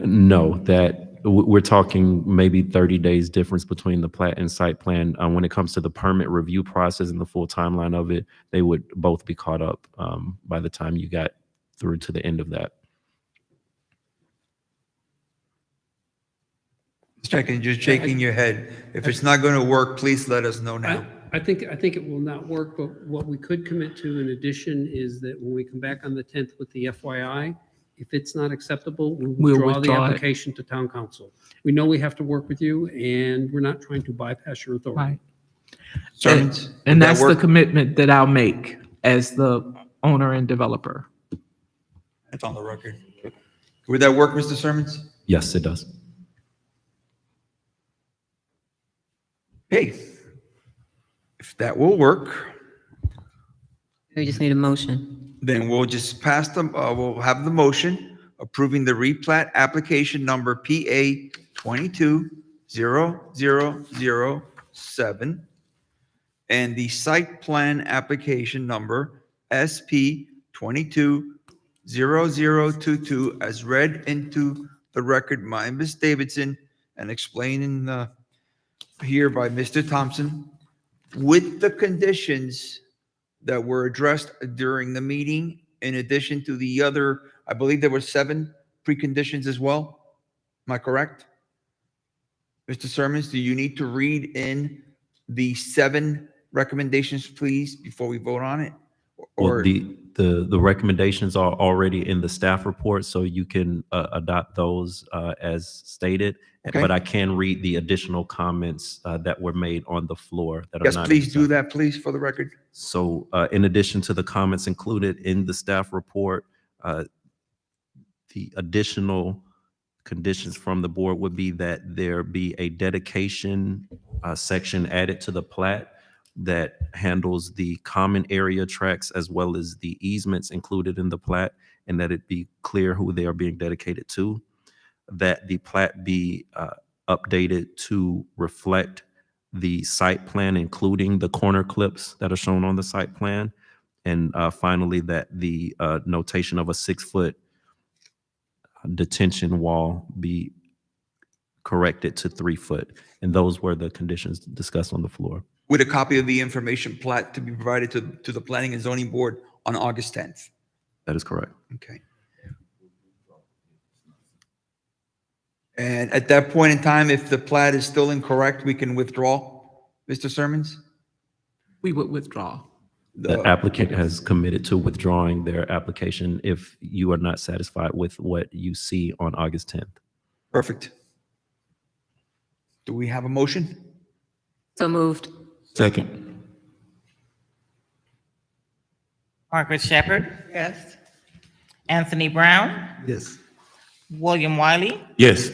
No, that We're talking maybe 30 days difference between the plat and site plan. When it comes to the permit review process and the full timeline of it, they would both be caught up by the time you got through to the end of that. Checking, just shaking your head. If it's not going to work, please let us know now. I think it will not work, but what we could commit to in addition is that when we come back on the 10th with the FYI, if it's not acceptable, we'll We'll withdraw the withdraw it. application to town council. We know we have to work with you, and we're not trying to bypass your authority. Right. Sermons? And would that that's the work? commitment that I'll make as the owner and developer. That's on the record. Would that work, Mr. Sermons? Yes, it does. Hey, if that will work, We just need a motion. then we'll just pass them, we'll have the motion approving the replat application number PA 22-0007 and the site plan application number SP 22-0022 as read into the record by Ms. Davidson and explaining here by Mr. Thompson with the conditions that were addressed during the meeting, in addition to the other, I believe there were 7 preconditions as well. Am I correct? Mr. Sermons, do you need to read in the 7 recommendations, please, before we vote on it? Well, the recommendations are already in the staff report, so you can adopt those as stated. Okay. But I can read the additional comments that were made on the floor that are Yes, not. please do that, please, for the record. So in addition to the comments included in the staff report, the additional conditions from the board would be that there be a dedication section added to the plat that handles the common area tracks as well as the easements included in the plat, and that it be clear who they are being dedicated to. That the plat be updated to reflect the site plan, including the corner clips that are shown on the site plan. And finally, that the notation of a 6-foot detention wall be corrected to 3 foot. And those were the conditions discussed on the floor. With a copy of the information plat to be provided to the Planning and Zoning Board on August 10th. That is correct. Okay. And at that point in time, if the plat is still incorrect, we can withdraw, Mr. Sermons? We would withdraw. The applicant has committed to withdrawing their application if you are not satisfied with what you see on August 10th. Perfect. Do we have a motion? So moved. Second. Margaret Shepherd, Yes. Anthony Brown, Yes. William Wiley, Yes.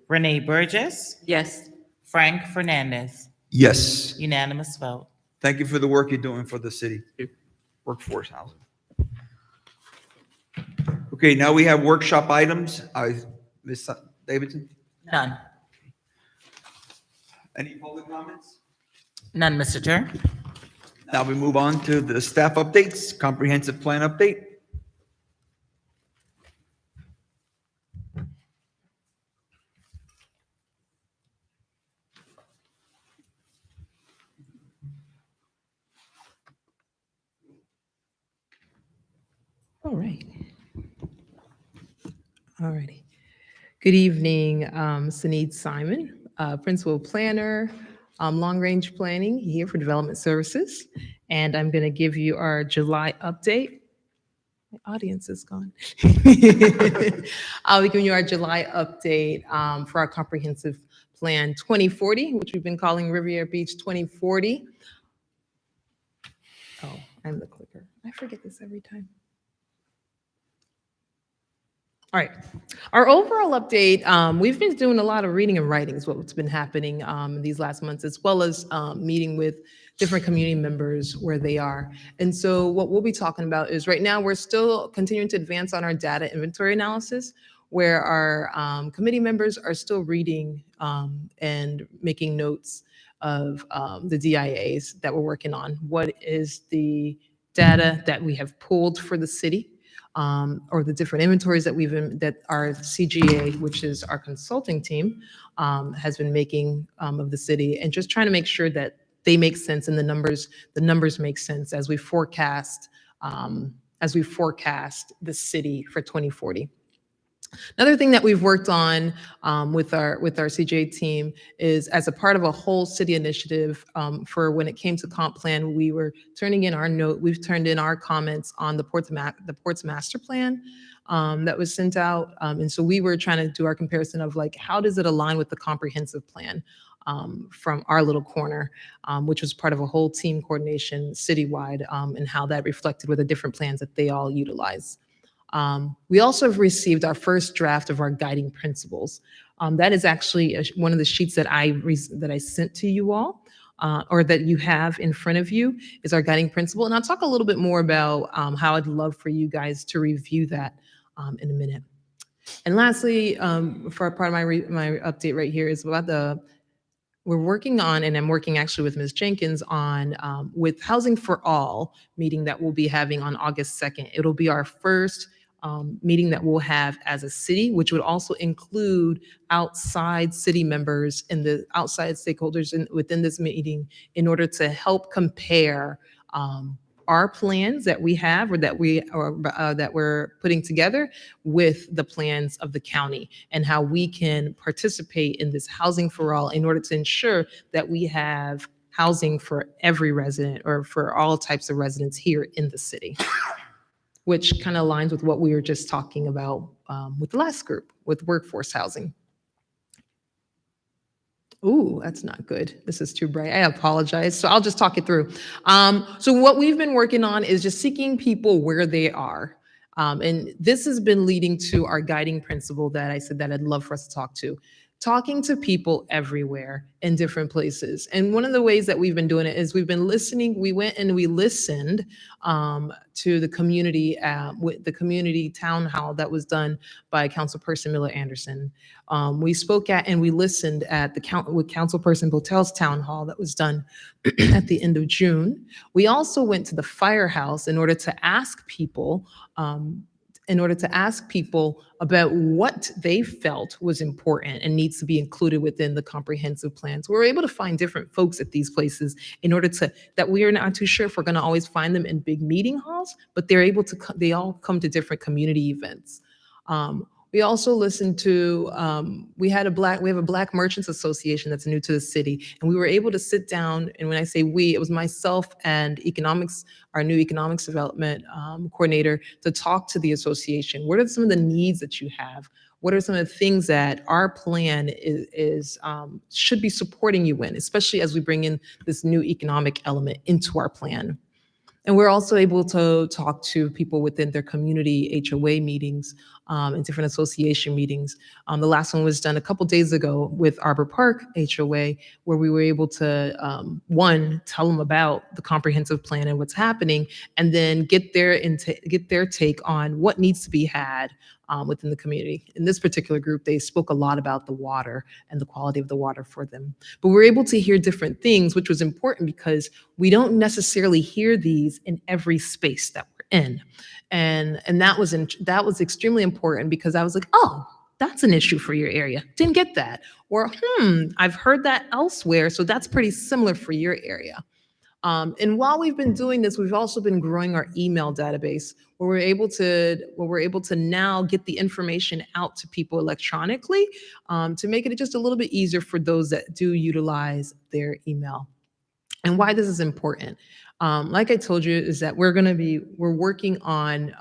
Renee Burgess, Yes. Frank Fernandez. Yes. Unanimous vote. Thank you for the work you're doing for the city. Workforce housing. Okay, now we have workshop items. Ms. Davidson, None. any public comments? None, Mr. Chair. Now we move on to the staff updates, comprehensive plan update. All right. All righty. Good evening, Sunit Simon, Principal Planner, Long Range Planning here for Development Services. And I'm going to give you our July update. My audience is gone. I'll be giving you our July update for our Comprehensive Plan 2040, which we've been calling Riviera Beach 2040. Oh, I'm the clicker. I forget this every time. All right. Our overall update, we've been doing a lot of reading and writing is what's been happening these last months, as well as meeting with different community members where they are. And so what we'll be talking about is right now we're still continuing to advance on our data inventory analysis, where our committee members are still reading and making notes of the DIAs that we're working on. What is the data that we have pulled for the city? or the different inventories that that our CGA, which is our consulting team, has been making of the city, and just trying to make sure that they make sense and the numbers make sense as we forecast the city for 2040. Another thing that we've worked on with our CJ team is, as a part of a whole city initiative, for when it came to comp plan, we've turned in our comments on the Ports Master Plan that was sent out. And so we were trying to do our comparison of like, how does it align with the comprehensive plan from our little corner, which was part of a whole team coordination citywide, and how that reflected with the different plans that they all utilize. We also have received our first draft of our guiding principles. That is actually one of the sheets that I sent to you all, or that you have in front of you, is our guiding principle. And I'll talk a little bit more about how I'd love for you guys to review that in a minute. And lastly, for part of my update right here is about we're working on, and I'm working actually with Ms. Jenkins on, with Housing for All meeting that we'll be having on August 2nd. It'll be our first meeting that we'll have as a city, which would also include outside city members and the outside stakeholders within this meeting, in order to help compare our plans that we have, or that we're putting together, with the plans of the county, and how we can participate in this Housing for All in order to ensure that we have housing for every resident, or for all types of residents here in the city, which kind of aligns with what we were just talking about with the last group, with workforce housing. Ooh, that's not good. This is too bright. I apologize. So I'll just talk it through. So what we've been working on is just seeking people where they are. And this has been leading to our guiding principle that I said that I'd love for us to talk to. Talking to people everywhere in different places. And one of the ways that we've been doing it is we've been listening. We went and we listened to the community, with the community town hall that was done by Councilperson Miller Anderson. We spoke at and we listened at with Councilperson Botel's town hall that was done at the end of June. We also went to the firehouse in order to ask people about what they felt was important and needs to be included within the comprehensive plans. We were able to find different folks at these places in order that we are not too sure if we're going to always find them in big meeting halls, but they all come to different community events. We also listened to, we have a Black Merchants Association that's new to the city, and we were able to sit down, and when I say we, it was myself and our new economics development coordinator, to talk to the association. What are some of the needs that you have? What are some of the things that our plan should be supporting you in, especially as we bring in this new economic element into our plan? And we're also able to talk to people within their community HOA meetings and different association meetings. The last one was done a couple days ago with Arbor Park HOA, where we were able to, one, tell them about the comprehensive plan and what's happening, and then get their take on what needs to be had within the community. In this particular group, they spoke a lot about the water and the quality of the water for them. But we're able to hear different things, which was important because we don't necessarily hear these in every space that we're in. And that was extremely important, because I was like, oh, that's an issue for your area. Didn't get that. Or, I've heard that elsewhere, so that's pretty similar for your area. And while we've been doing this, we've also been growing our email database, where we're able to now get the information out to people electronically, to make it just a little bit easier for those that do utilize their email. And why this is important, like I told you, is that we're working on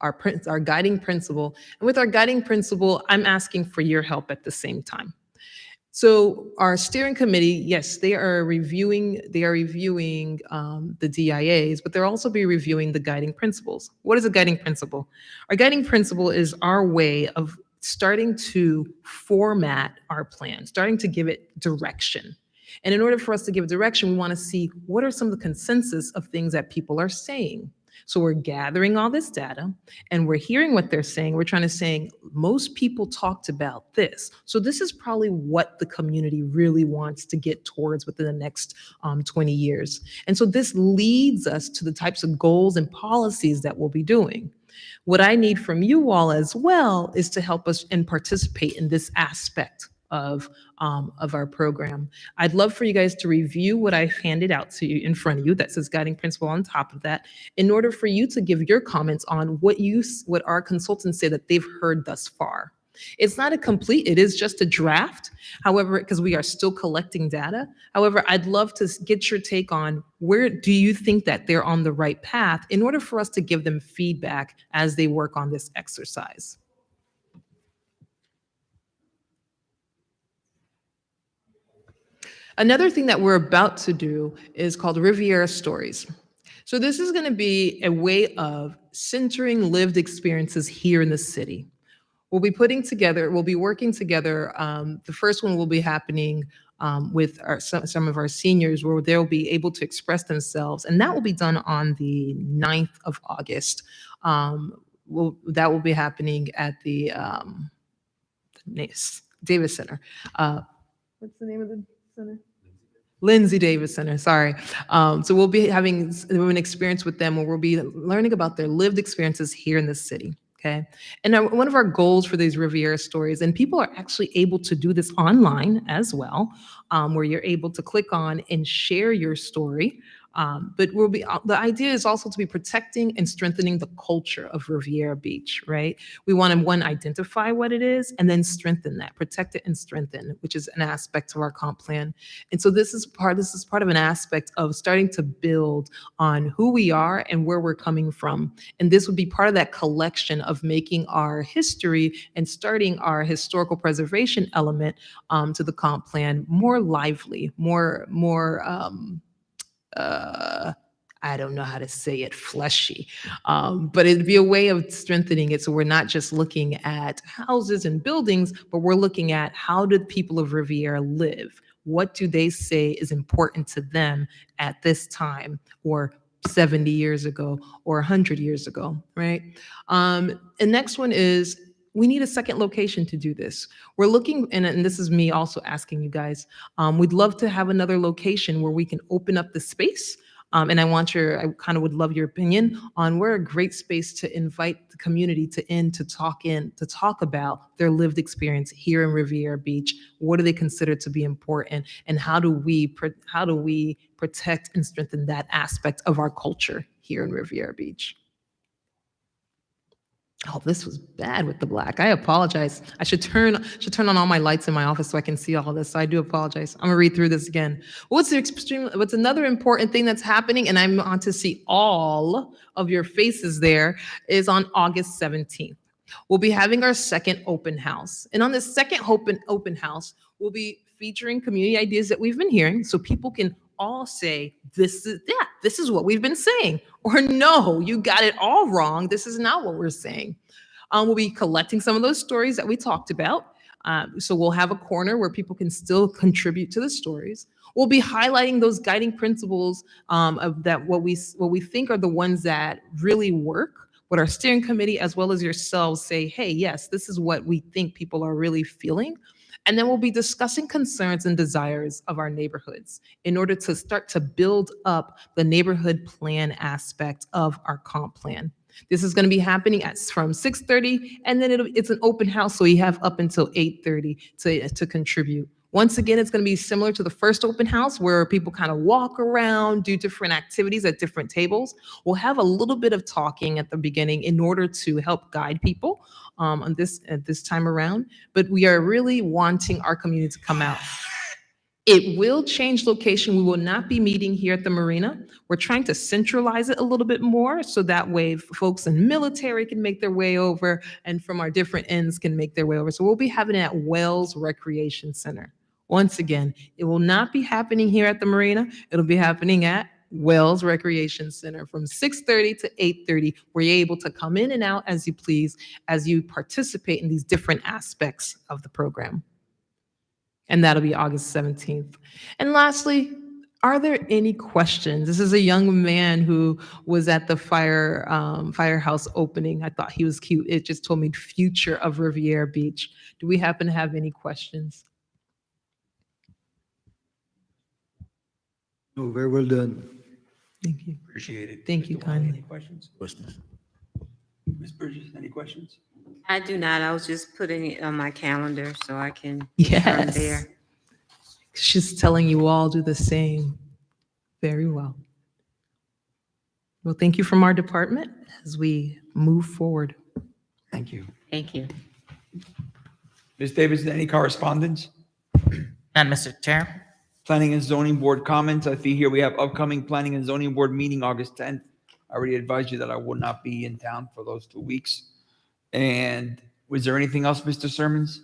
our guiding principle. And with our guiding principle, I'm asking for your help at the same time. So our steering committee, yes, they are reviewing the DIAs, but they'll also be reviewing the guiding principles. What is a guiding principle? Our guiding principle is our way of starting to format our plan, starting to give it direction. And in order for us to give direction, we want to see what are some of the consensus of things that people are saying. So we're gathering all this data and we're hearing what they're saying. We're trying to say, most people talked about this. So this is probably what the community really wants to get towards within the next 20 years. And so this leads us to the types of goals and policies that we'll be doing. What I need from you all as well is to help us and participate in this aspect of our program. I'd love for you guys to review what I've handed out to you in front of you that says guiding principle on top of that, in order for you to give your comments on what our consultants say that they've heard thus far. It's not a complete, it is just a draft. However, because we are still collecting data. However, I'd love to get your take on where do you think that they're on the right path in order for us to give them feedback as they work on this exercise. Another thing that we're about to do is called Riviera Stories. So this is going to be a way of centering lived experiences here in the city. We'll be working together. The first one will be happening with some of our seniors, where they'll be able to express themselves, and that will be done on the 9th of August. That will be happening at the Davis Center. What's the name of the center? Lindsay Davis Center, sorry. So we'll be having an experience with them where we'll be learning about their lived experiences here in the city. Okay. And one of our goals for these Riviera Stories, and people are actually able to do this online as well, where you're able to click on and share your story. But the idea is also to be protecting and strengthening the culture of Riviera Beach, right? We want to, identify what it is and then strengthen that, protect it and strengthen, which is an aspect of our comp plan. And so this is part of an aspect of starting to build on who we are and where we're coming from. And this would be part of that collection of making our history and starting our historical preservation element to the comp plan more lively, more I don't know how to say it, fleshy, but it'd be a way of strengthening it. So we're not just looking at houses and buildings, but we're looking at how did people of Riviera live? What do they say is important to them at this time, or 70 years ago, or 100 years ago, right? And next one is, we need a second location to do this. We're looking, and this is me also asking you guys, we'd love to have another location where we can open up the space. And I kind of would love your opinion on where a great space to invite the community to talk about their lived experience here in Riviera Beach. What do they consider to be important? And how do we protect and strengthen that aspect of our culture here in Riviera Beach? Oh, this was bad with the black. I apologize. I should turn on all my lights in my office so I can see all this. So I do apologize. I'm gonna read through this again. What's another important thing that's happening, and I want to see all of your faces there, is on August 17th. We'll be having our second open house. And on this second open house, we'll be featuring community ideas that we've been hearing, so people can all say, this is what we've been saying, or no, you got it all wrong. This is not what we're saying. We'll be collecting some of those stories that we talked about. So we'll have a corner where people can still contribute to the stories. We'll be highlighting those guiding principles of that, what we think are the ones that really work. What our steering committee, as well as yourselves, say, hey, yes, this is what we think people are really feeling. And then we'll be discussing concerns and desires of our neighborhoods in order to start to build up the neighborhood plan aspect of our comp plan. This is going to be happening from 6:30, and then it's an open house, so you have up until 8:30 to contribute. Once again, it's going to be similar to the first open house, where people kind of walk around, do different activities at different tables. We'll have a little bit of talking at the beginning in order to help guide people at this time around. But we are really wanting our community to come out. It will change location. We will not be meeting here at the marina. We're trying to centralize it a little bit more, so that way folks in military can make their way over, and from our different ends can make their way over. So we'll be having it at Wells Recreation Center. Once again, it will not be happening here at the marina. It'll be happening at Wells Recreation Center from 6:30 to 8:30, where you're able to come in and out as you please, as you participate in these different aspects of the program. And that'll be August 17th. And lastly, are there any questions? This is a young man who was at the firehouse opening. I thought he was cute. It just told me future of Riviera Beach. Do we happen to have any questions? No, very well done. Thank you. Appreciate it. Thank you kindly. Questions? Ms. Bridges, any questions? I do not. I was just putting it on my calendar so I can turn Yes. there. She's telling you all do the same. Very well. Well, thank you from our department as we move forward. Thank you. Thank you. Ms. Davidson, any correspondence? None, Mr. Chair. Planning and Zoning Board comments. I see here we have upcoming Planning and Zoning Board meeting August 10th. I already advised you that I will not be in town for those 2 weeks. And was there anything else, Mr. Sermons?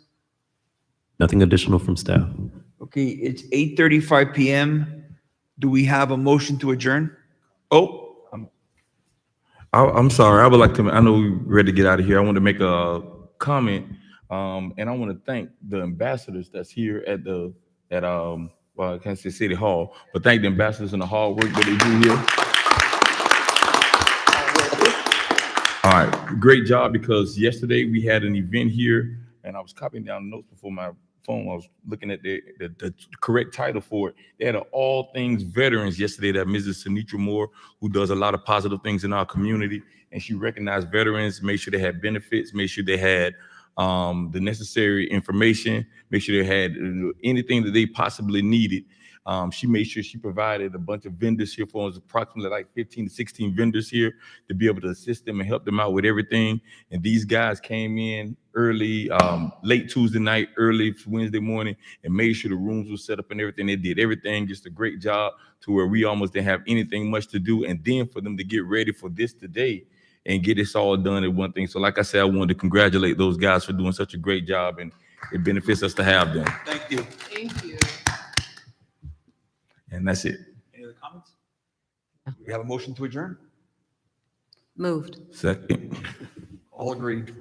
Nothing additional from staff. Okay, it's 8:35 PM. Do we have a motion to adjourn? Oh, I'm sorry. I would like to, I know we're ready to get out of here. I want to make a comment. And I want to thank the ambassadors that's here well, I can't say City Hall, but thank the ambassadors and the hard work that they do here. All right, great job, because yesterday we had an event here and I was copying down notes before my phone. I was looking at the correct title for it. They had an all things veterans yesterday, that Mrs. Sinitra Moore, who does a lot of positive things in our community. And she recognized veterans, made sure they had benefits, made sure they had the necessary information, make sure they had anything that they possibly needed. She made sure she provided a bunch of vendors here for us, approximately like 15 to 16 vendors here, to be able to assist them and help them out with everything. And these guys came in early, late Tuesday night, early Wednesday morning, and made sure the rooms were set up and everything. They did everything, just a great job, to where we almost didn't have anything much to do. And then for them to get ready for this today and get this all done at one thing. So like I said, I wanted to congratulate those guys for doing such a great job, and it benefits us to have them. thank you. Thank you. And that's it. Any other comments? We have a motion to adjourn? Moved. Second. All agreed.